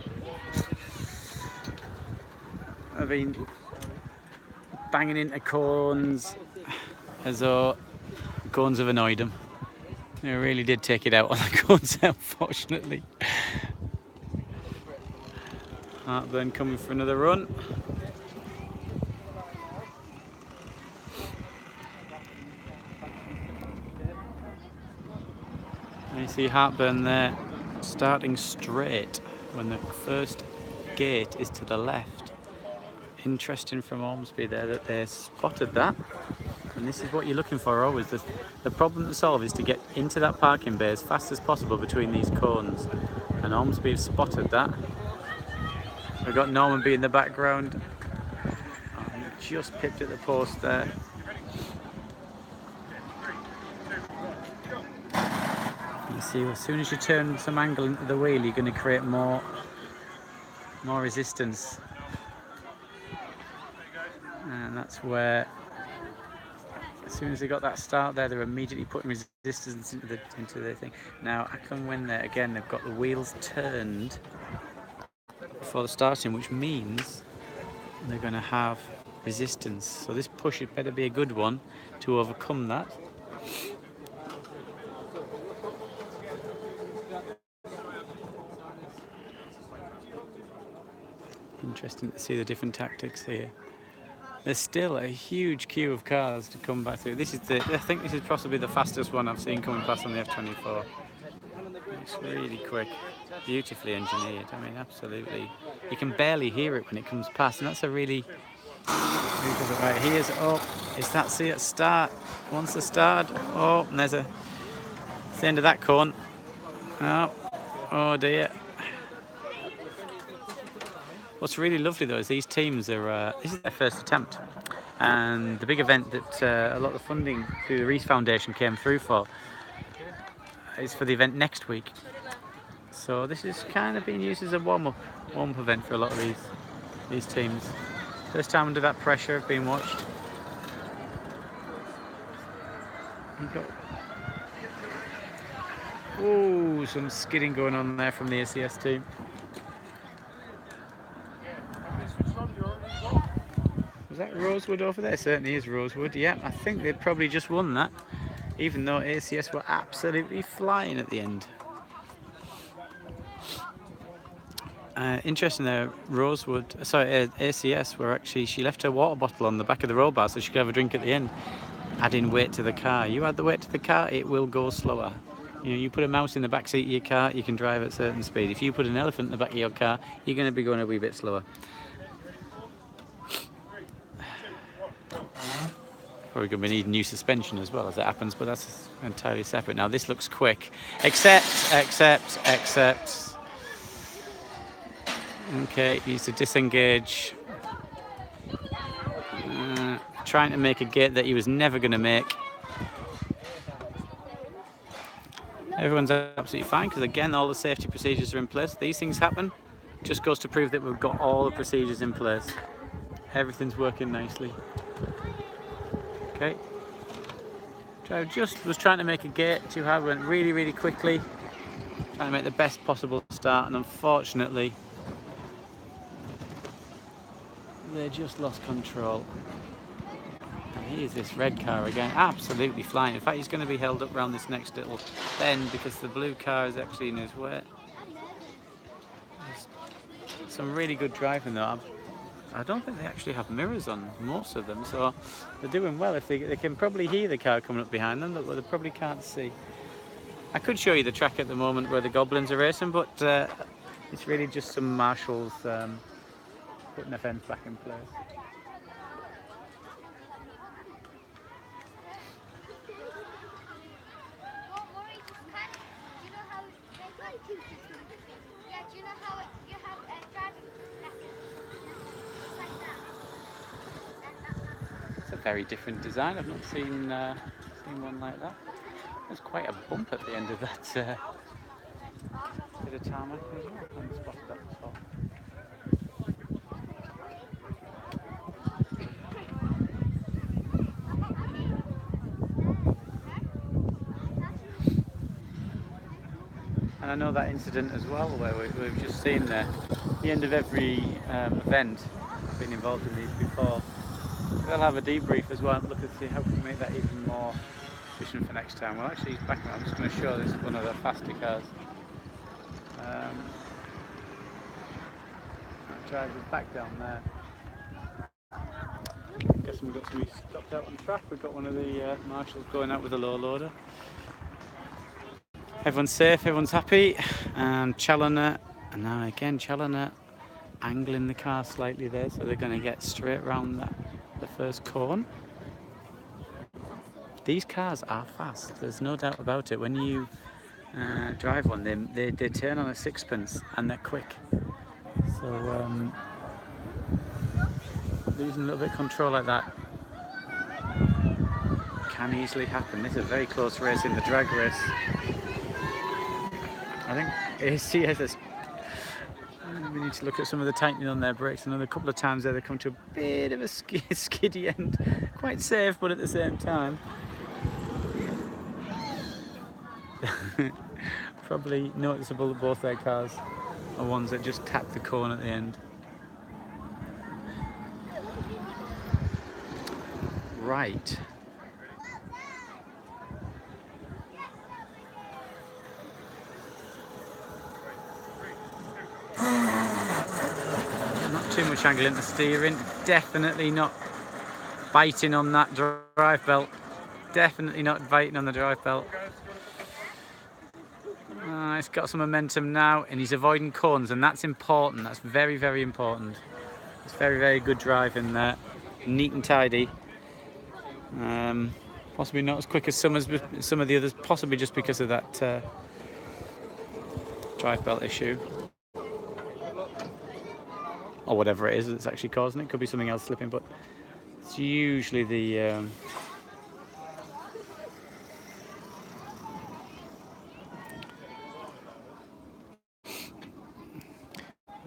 I've been banging into cones as though cones have annoyed them. They really did take it out on the cones, unfortunately. Hartburn coming for another run. And you see Hartburn there starting straight when the first gate is to the left. Interesting from Ormsby there that they spotted that. And this is what you're looking for always. The problem to solve is to get into that parking bay as fast as possible between these cones. And Ormsby have spotted that. We've got Normanby in the background. just pipped at the post there. You see, as soon as you turn some angle into the wheel, you're going to create more resistance, and that's where, as soon as they got that start there, they're immediately putting resistance into the thing. Now Akon there again, they've got the wheels turned before the starting, which means they're going to have resistance. So this push had better be a good one to overcome that. Interesting to see the different tactics here. There's still a huge queue of cars to come back through. This is I think this is possibly the fastest one I've seen coming past on the F24. It's really quick, beautifully engineered. I mean, absolutely. You can barely hear it when it comes past, and that's a really good. Right, here's it's that see at start. Once the start, and it's the end of that corner. Oh dear. What's really lovely though is these teams are, this is their first attempt, and the big event that a lot of the funding through the Reese Foundation came through for is for the event next week. So this is kind of being used as a warm-up event for a lot of these teams. First time under that pressure of being watched. Some skidding going on there from the ACS team. Was that Rosewood over there? Certainly is Rosewood. Yeah, I think they'd probably just won that, even though ACS were absolutely flying at the end. Interesting there, ACS were actually, she left her water bottle on the back of the roll bar so she could have a drink at the end, adding weight to the car. You add the weight to the car, it will go slower. You know, you put a mouse in the back seat of your car, you can drive at a certain speed. If you put an elephant in the back of your car, you're going to be going a wee bit slower. Probably going to need new suspension as well as it happens, but that's entirely separate. Now this looks quick. Accept. Okay, needs to disengage. Trying to make a gate that he was never going to make. Everyone's absolutely fine because again all the safety procedures are in place. These things happen. Just goes to prove that we've got all the procedures in place. Everything's working nicely. Okay. So just was trying to make a gate too hard, went really quickly. Trying to make the best possible start, and unfortunately they just lost control. Here's this red car again, absolutely flying. In fact, he's going to be held up around this next little bend because the blue car is actually in his way. There's some really good driving though. I don't think they actually have mirrors on most of them, so they're doing well. If they can probably hear the car coming up behind them, but they probably can't see. I could show you the track at the moment where the Goblins are racing, but it's really just some marshals putting the fence back in place. It's a very different design. I've not seen one like that. There's quite a bump at the end of that bit of tarmac as well. I haven't spotted that before. And I know that incident as well, where we've just seen the end of every event. I've been involved in these before. They'll have a debrief as well and look and see how we can make that even more efficient for next time. Well, actually, back now, I'm just going to show this one of the faster cars. Driver's back down there. Guess we've got somebody stopped out on the track. We've got one of the marshals going out with a low loader. Everyone's safe, everyone's happy, and Challoner, and now again Challoner angling the car slightly there, so they're going to get straight around the first corner. These cars are fast, there's no doubt about it. When you drive one, they turn on a sixpence and they're quick. So losing a little bit of control like that can easily happen. This is a very close race in the drag race. I think ACS, we need to look at some of the tightening on their brakes. Another couple of times there they come to a bit of a skiddy end. Quite safe, but at the same time probably noticeable that both their cars are ones that just tap the cone at the end. Right. Not too much angle in the steering. Definitely not biting on that drive belt. Definitely not biting on the drive belt. It's got some momentum now, and he's avoiding corners, and that's important. That's very, very important. It's very, very good driving there. Neat and tidy. Possibly not as quick as some of the others, possibly just because of that drive belt issue. Or whatever it is that's actually causing it. Could be something else slipping, but it's usually the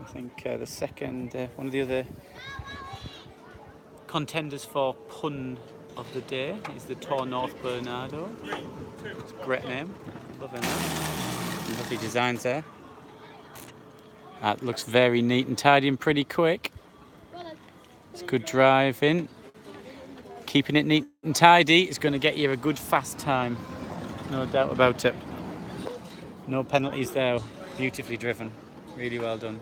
I think the second, one of the other contenders for pun of the day is the Tor North Bernardo. It's a great name, loving that. Lovely designs there. That looks very neat and tidy and pretty quick. It's good driving. Keeping it neat and tidy is going to get you a good fast time. No doubt about it. No penalties there. Beautifully driven. Really well done.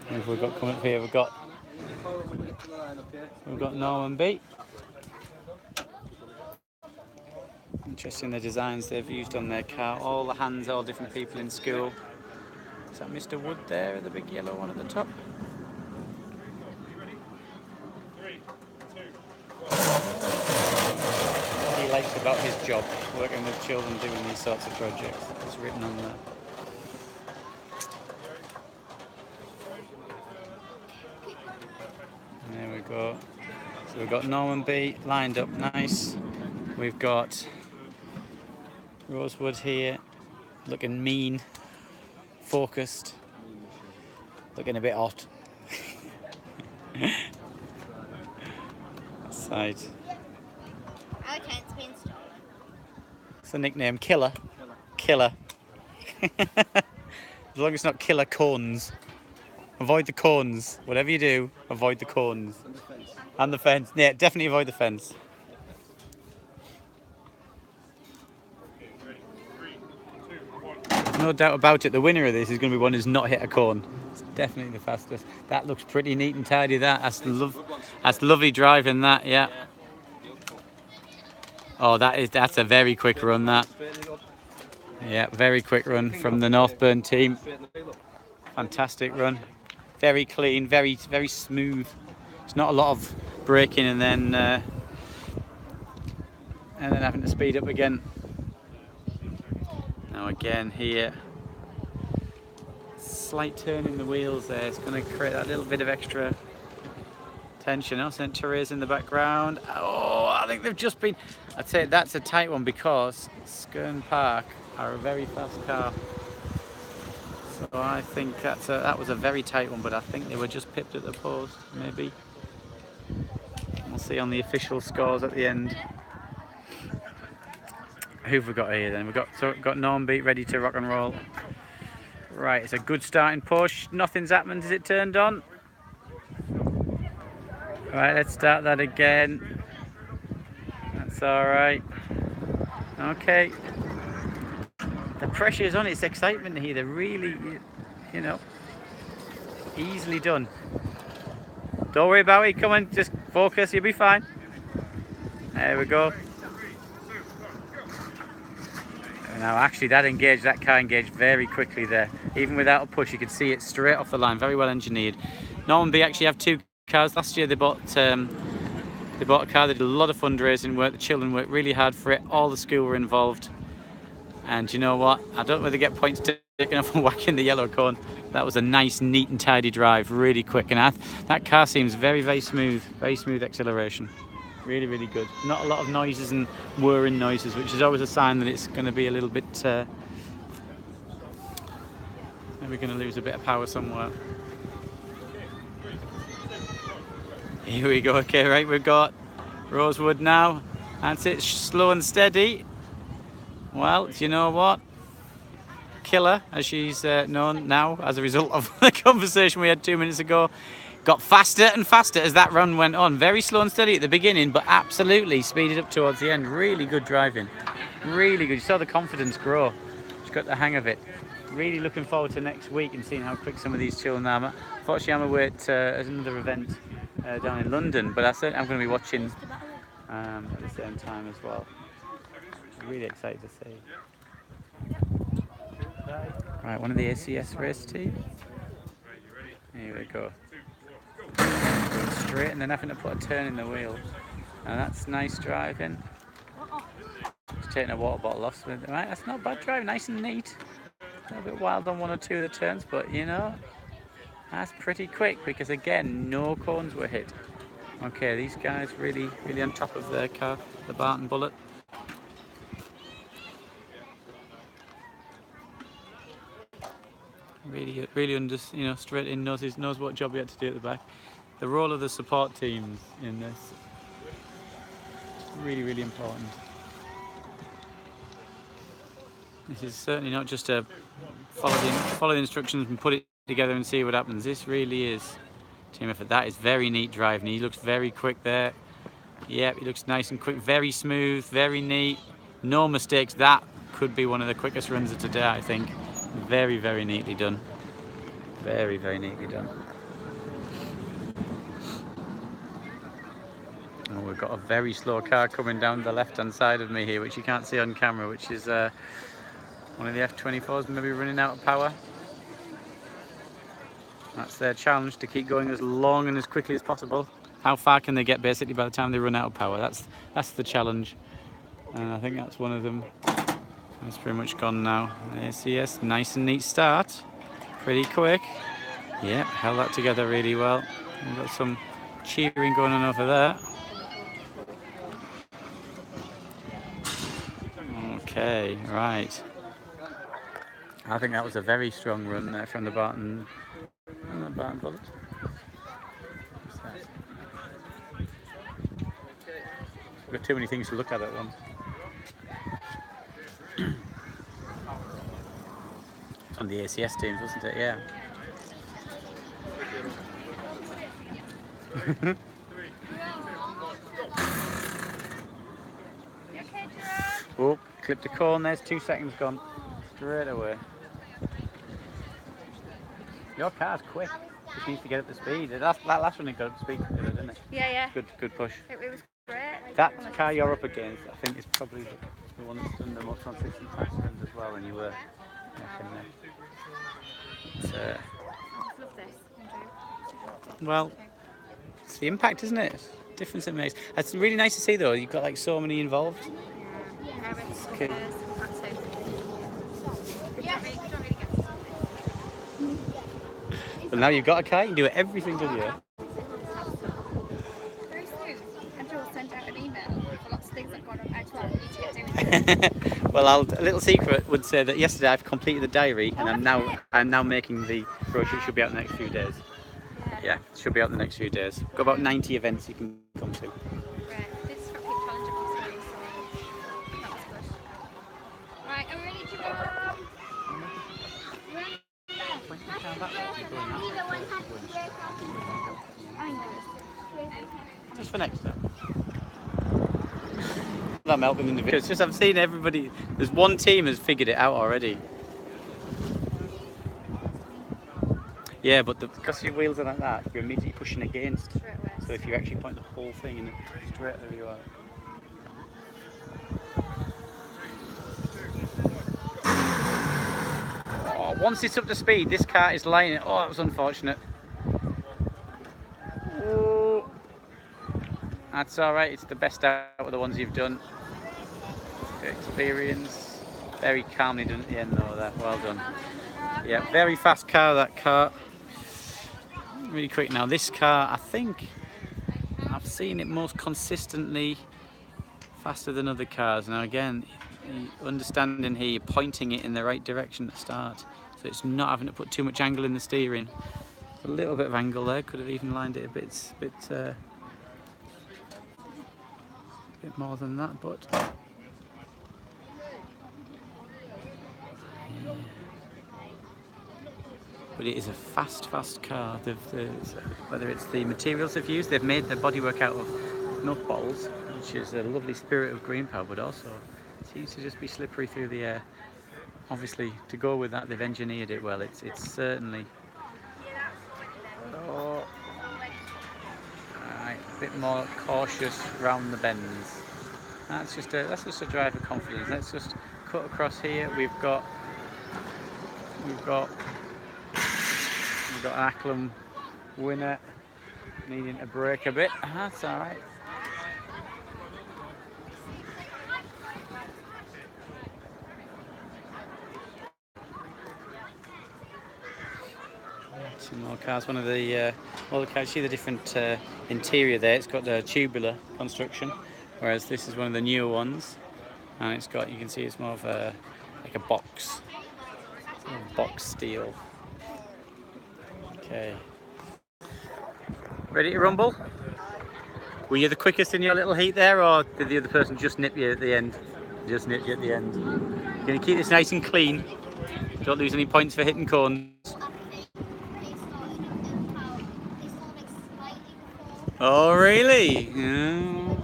What have we got coming up here? We've got Norman B. Interesting the designs they've used on their car. All the hands, all different people in school. Is that Mr. Wood there, the big yellow one at the top? What he likes about his job, working with children doing these sorts of projects. It's written on there. There we go. So we've got Norman B lined up nice. We've got Rosewood here, looking mean, focused, looking a bit hot. Side. It's been stolen. It's the nickname, Killer. Killer. As long as it's not Killer Cones. Avoid the cones. Whatever you do, avoid the cones. And the fence. And the fence. Yeah, definitely avoid the fence. No doubt about it, the winner of this is going to be one who's not hit a cone. It's definitely the fastest. That looks pretty neat and tidy, that's lovely driving, that, yeah. Oh, that's a very quick run, that. Yeah, very quick run from the Northburn team. Fantastic run. Very clean, very, very smooth. It's not a lot of braking and then having to speed up again. Now again here, slight turn in the wheels there. It's going to create that little bit of extra tension. Oh, St. Therese in the background. Oh, I think they've just been... I'd say that's a tight one because Skern Park are a very fast car. So I think that was a very tight one, but I think they were just pipped at the post, maybe. We'll see on the official scores at the end. Who've we got here then? We've got Norm Beat ready to rock and roll. Right, it's a good starting push. Nothing's happened. Is it turned on? Right, let's start that again. That's all right. Okay. The pressure is on. It's excitement here. They're really, you know, easily done. Don't worry about it. Come on, just focus. You'll be fine. There we go. Now actually that car engaged very quickly there. Even without a push, you could see it straight off the line. Very well engineered. Norman B actually have two cars. Last year they bought a car. They did a lot of fundraising work. The children worked really hard for it. All the school were involved. And you know what? I don't know whether they get points taking off and whacking the yellow cone. That was a nice, neat and tidy drive, really quick. And that car seems very, very smooth acceleration. Really, really good. Not a lot of noises and whirring noises, which is always a sign that it's going to be a little bit, maybe going to lose a bit of power somewhere. Here we go. Okay, right, we've got Rosewood now. That's it, slow and steady. Well, do you know what? Killer, as she's known now as a result of the conversation we had 2 minutes ago, got faster and faster as that run went on. Very slow and steady at the beginning, but absolutely speeded up towards the end. Really good driving. Really good. You saw the confidence grow. She's got the hang of it. Really looking forward to next week and seeing how quick some of these children are. Unfortunately, I'm away at another event down in London, but I'm going to be watching at the same time as well. Really excited to see. Right, one of the ACS race team. Here we go. Going straight and then having to put a turn in the wheel. And that's nice driving. Just taking a water bottle off. Right, that's not bad driving, nice and neat. A little bit wild on one or two of the turns, but you know, that's pretty quick because again, no cones were hit. Okay, these guys really, really on top of their car, the Barton Bullet. Really straight in, knows what job he had to do at the back. The role of the support teams in this is really, really important. This is certainly not just a follow the instructions and put it together and see what happens. This really is team effort. That is very neat driving. He looks very quick there. Yep, he looks nice and quick, very smooth, very neat. No mistakes. That could be one of the quickest runs of today, I think. Very, very neatly done. Very, very neatly done. Oh, we've got a very slow car coming down the left-hand side of me here, which you can't see on camera, which is one of the F24s maybe running out of power. That's their challenge, to keep going as long and as quickly as possible. How far can they get basically by the time they run out of power? That's the challenge. And I think that's one of them. It's pretty much gone now. ACS, nice and neat start. Pretty quick. Yep, held that together really well. We've got some cheering going on over there. Okay, right. I think that was a very strong run there from the Barton Bullet. We've got too many things to look at once. On the ACS teams, wasn't it? Yeah. Oh, clipped a cone. There's 2 seconds gone. Straight away. Your car's quick. Just needs to get up to speed. That last one, it got up to speed, didn't it? Yeah. Good push. It was great. That car you're up against, I think, is probably the one that's done the most consistent time spins as well. And you were there. I love this. Well, it's the impact, isn't it? Difference it makes. It's really nice to see, though. You've got like so many involved. Parents, Okay. But now you've got a car, you can do everything, do you? Very soon, Andrew will send out an email with lots of things that go on as well. You need to get doing. Well, a little secret would say that yesterday I've completed the diary, and I'm now making the brochure. It should be out in the next few days. Yeah, it should be out in the next few days. Got about 90 events you can come to. Right, this is for Peak Challenge series, so that was good. Right, are we ready to go? Just for next time. I'm helping in the video. It's just I've seen everybody. There's one team has figured it out already. Yeah, but because your wheels are like that, you're immediately pushing against. So if you actually point the whole thing in straight there you are. Oh, once it's up to speed, this car is lying. Oh, that was unfortunate. Oh, that's all right. It's the best out of the ones you've done. Good experience. Very calmly done at the end though, that. Well done. Yeah, very fast car, that car. Really quick. Now this car, I think I've seen it most consistently faster than other cars. Now again, understanding here, you're pointing it in the right direction at the start, so it's not having to put too much angle in the steering. A little bit of angle there, could have even lined it a bit more than that, but yeah. But it is a fast car. Whether it's the materials they've used, they've made the bodywork out of milk bottles, which is a lovely spirit of green power, but also it seems to just be slippery through the air. Obviously, to go with that, they've engineered it well. It's certainly. Oh, right, a bit more cautious round the bends. That's just a drive of confidence. Let's just cut across here. We've got an Acklam winner needing to brake a bit. That's all right. Some more cars. One of the cars. See the different interior there. It's got the tubular construction, whereas this is one of the newer ones, and it's got. You can see it's more of a like a box steel. Okay. Ready to rumble? Were you the quickest in your little heat there, or did the other person just nip you at the end? Just nip you at the end. You're going to keep this nice and clean. Don't lose any points for hitting cones. Oh, really? Yeah.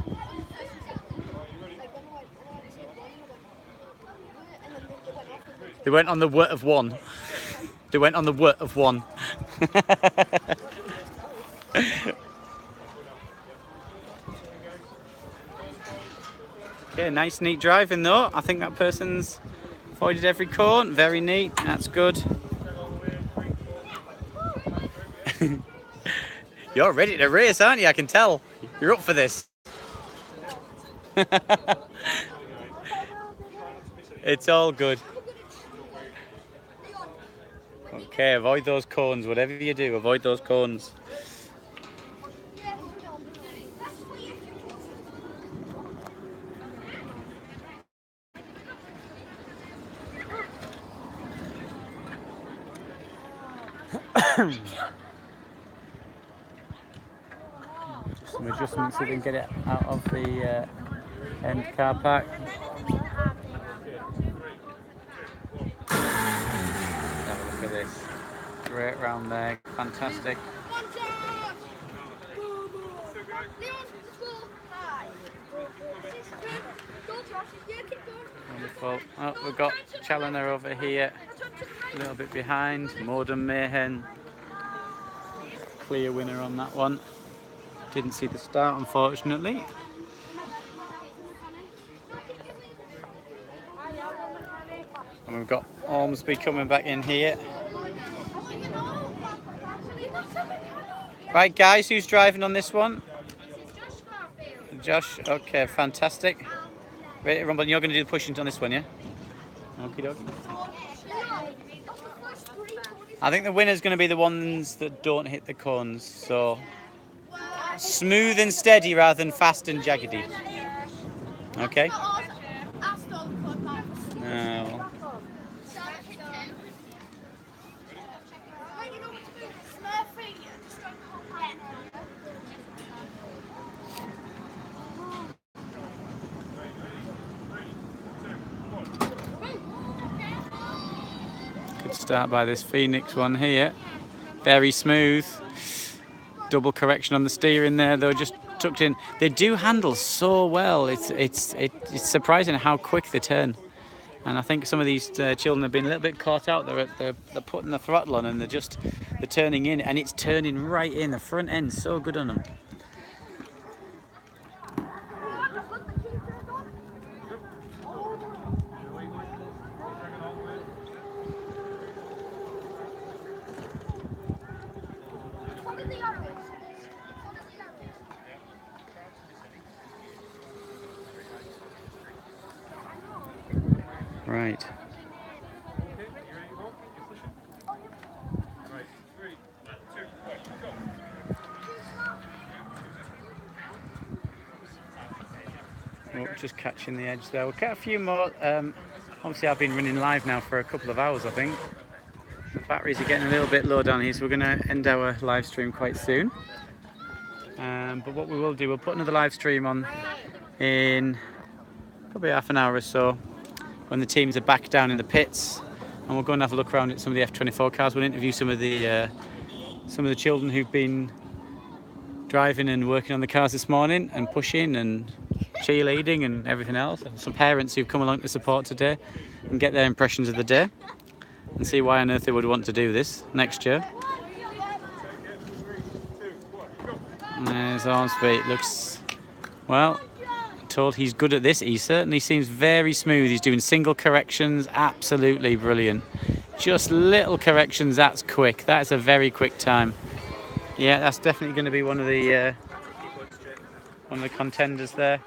They went on the word of one. They went on the word of one. Okay, nice neat driving though. I think that person's avoided every cone. Very neat. That's good. You're ready to race, aren't you? I can tell. You're up for this. It's all good. Okay, avoid those cones. Whatever you do, avoid those cones. Some adjustments so we can get it out of the end car park. Have a look at this. Great round there, fantastic. Wonderful. Oh, we've got Challoner over here, a little bit behind. Morden Mayhen, clear winner on that one. Didn't see the start, unfortunately. And we've got Ormsby coming back in here. Right, guys, who's driving on this one? Josh. Okay, fantastic. Ready to rumble. You're going to do the pushing on this one, yeah? Okie dokie. I think the winner's going to be the ones that don't hit the cones. So smooth and steady rather than fast and jaggedy. Okay. No. Good start by this Phoenix one here. Very smooth. Double correction on the steering there, though, just tucked in. They do handle so well. It's surprising how quick they turn. And I think some of these children have been a little bit caught out. They're putting the throttle on and they're turning in, and it's turning right in. The front end's so good on them. Right. Oh, just catching the edge there. We'll get a few more. Obviously, I've been running live now for a couple of hours, I think. The batteries are getting a little bit low down here, so we're going to end our live stream quite soon. But what we will do, we'll put another live stream on in probably half an hour or so when the teams are back down in the pits, and we'll go and have a look around at some of the F24 cars. We'll interview some of the children who've been driving and working on the cars this morning and pushing and cheerleading and everything else, and some parents who've come along to support today and get their impressions of the day and see why on earth they would want to do this next year. There's Ormsby. Looks, well, I'm told he's good at this. He certainly seems very smooth. He's doing single corrections, absolutely brilliant. Just little corrections, that's quick. That's a very quick time. Yeah, that's definitely going to be one of the contenders there.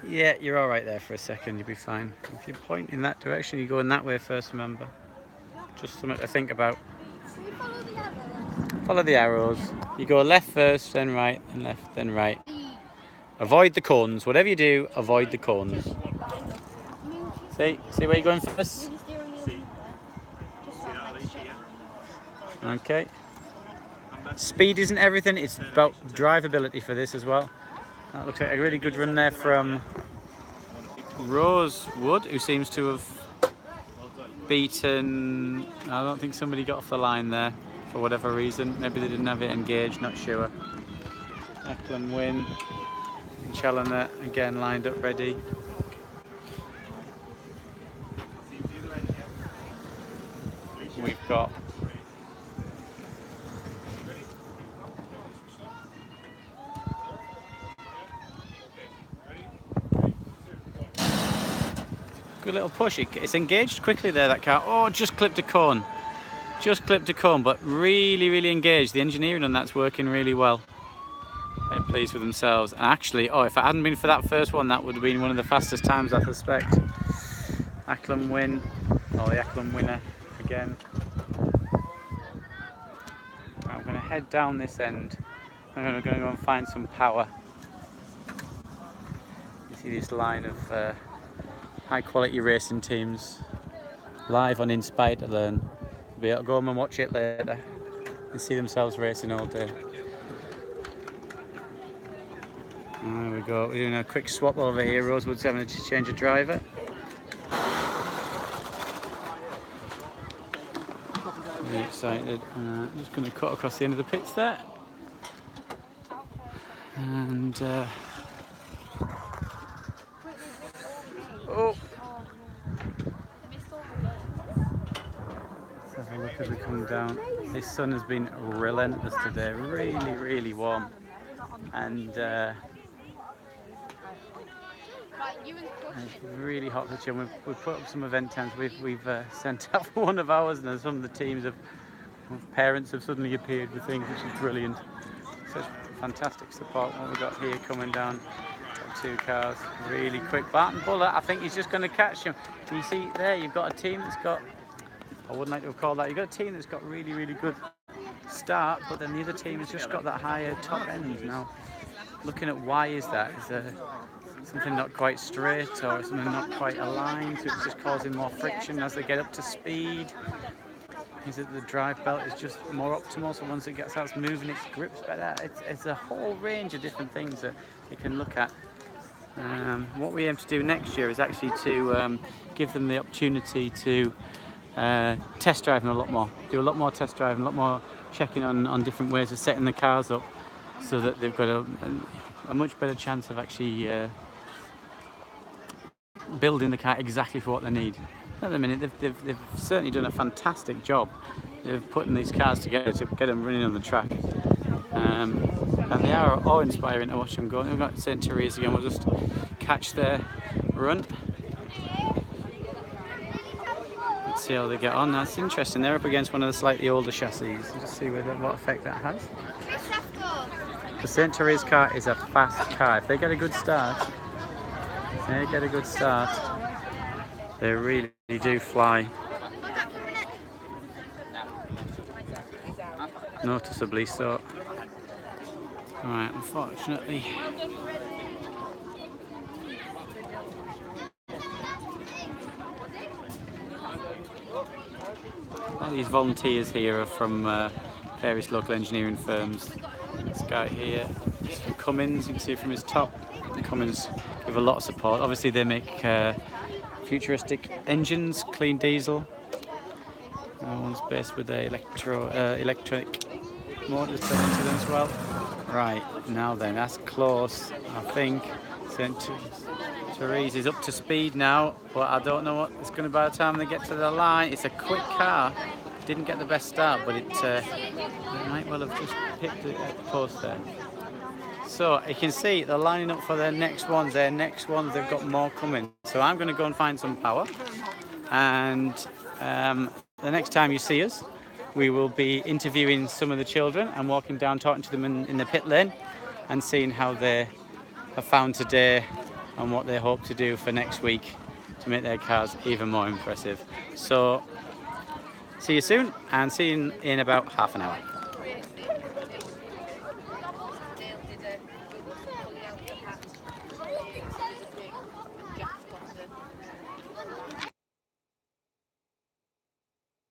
Yeah, you're all right there for a second. You'll be fine. If you point in that direction, you go in that way first. Remember, just something to think about. Follow the arrows. You go left first, then right, and left, then right. Avoid the cones. Whatever you do, avoid the cones. See where you're going first. Okay. Speed isn't everything. It's about drivability for this as well. That looks like a really good run there from Rosewood, who seems to have beaten. I don't think somebody got off the line there for whatever reason. Maybe they didn't have it engaged, not sure. Eklund win. Challoner again lined up ready. We've got good little push. It's engaged quickly there, that car. Oh, just clipped a cone. Just clipped a cone, but really engaged. The engineering on that's working really well. Very pleased with themselves. And actually, oh, if it hadn't been for that first one, that would have been one of the fastest times, I suspect. Eklund win. Oh, the Eklund winner again. Right, I'm going to head down this end. I'm going to go and find some power. You see this line of high quality racing teams live on Inspire to Learn. Be able to go home and watch it later and see themselves racing all day. There we go. We're doing a quick swap over here. Rosewood's having to change a driver. Really excited. I'm just going to cut across the end of the pits there. And oh. Let's have a look as we come down. This sun has been relentless today. Really warm. And it's really hot for children. We've put up some event tents. We've sent out for one of ours, and some of the teams of parents have suddenly appeared with things, which is brilliant. Such fantastic support. What we've got here coming down. Got two cars, really quick. Barton Buller, I think he's just going to catch him. Can you see there? You've got a team that's got. I wouldn't like to have called that. You've got a team that's got really good start, but then the other team has just got that higher top end now. Looking at why is that? Is there something not quite straight or something not quite aligned, so it's just causing more friction as they get up to speed? Is it the drive belt is just more optimal, so once it starts moving its grips better? It's a whole range of different things that you can look at. What we aim to do next year is actually to give them the opportunity to test driving a lot more, do a lot more test driving, a lot more checking on different ways of setting the cars up, so that they've got a much better chance of actually building the car exactly for what they need. At the minute, they've certainly done a fantastic job of putting these cars together to get them running on the track. And they are awe-inspiring to watch them go. We've got St. Therese again. We'll just catch their run. Let's see how they get on. That's interesting. They're up against one of the slightly older chassis. Let's see what effect that has. The St. Therese car is a fast car. If they get a good start, They get a good start. They really do fly. Noticeably so. Right, unfortunately. All these volunteers here are from various local engineering firms. This guy here is from Cummins, you can see from his top. Cummins give a lot of support. Obviously they make futuristic engines, clean diesel. One's based with the electric motors built into them as well. Right, now then, that's close, I think. Therese is up to speed now, but I don't know what it's going to be by the time they get to the line. It's a quick car. Didn't get the best start, but it might well have just hit the post there. So you can see they're lining up for their next ones. They've got more coming. So I'm going to go and find some power. And the next time you see us, we will be interviewing some of the children and walking down, talking to them in the pit lane and seeing how they have found today and what they hope to do for next week to make their cars even more impressive. So see you soon, and see you in about half an hour.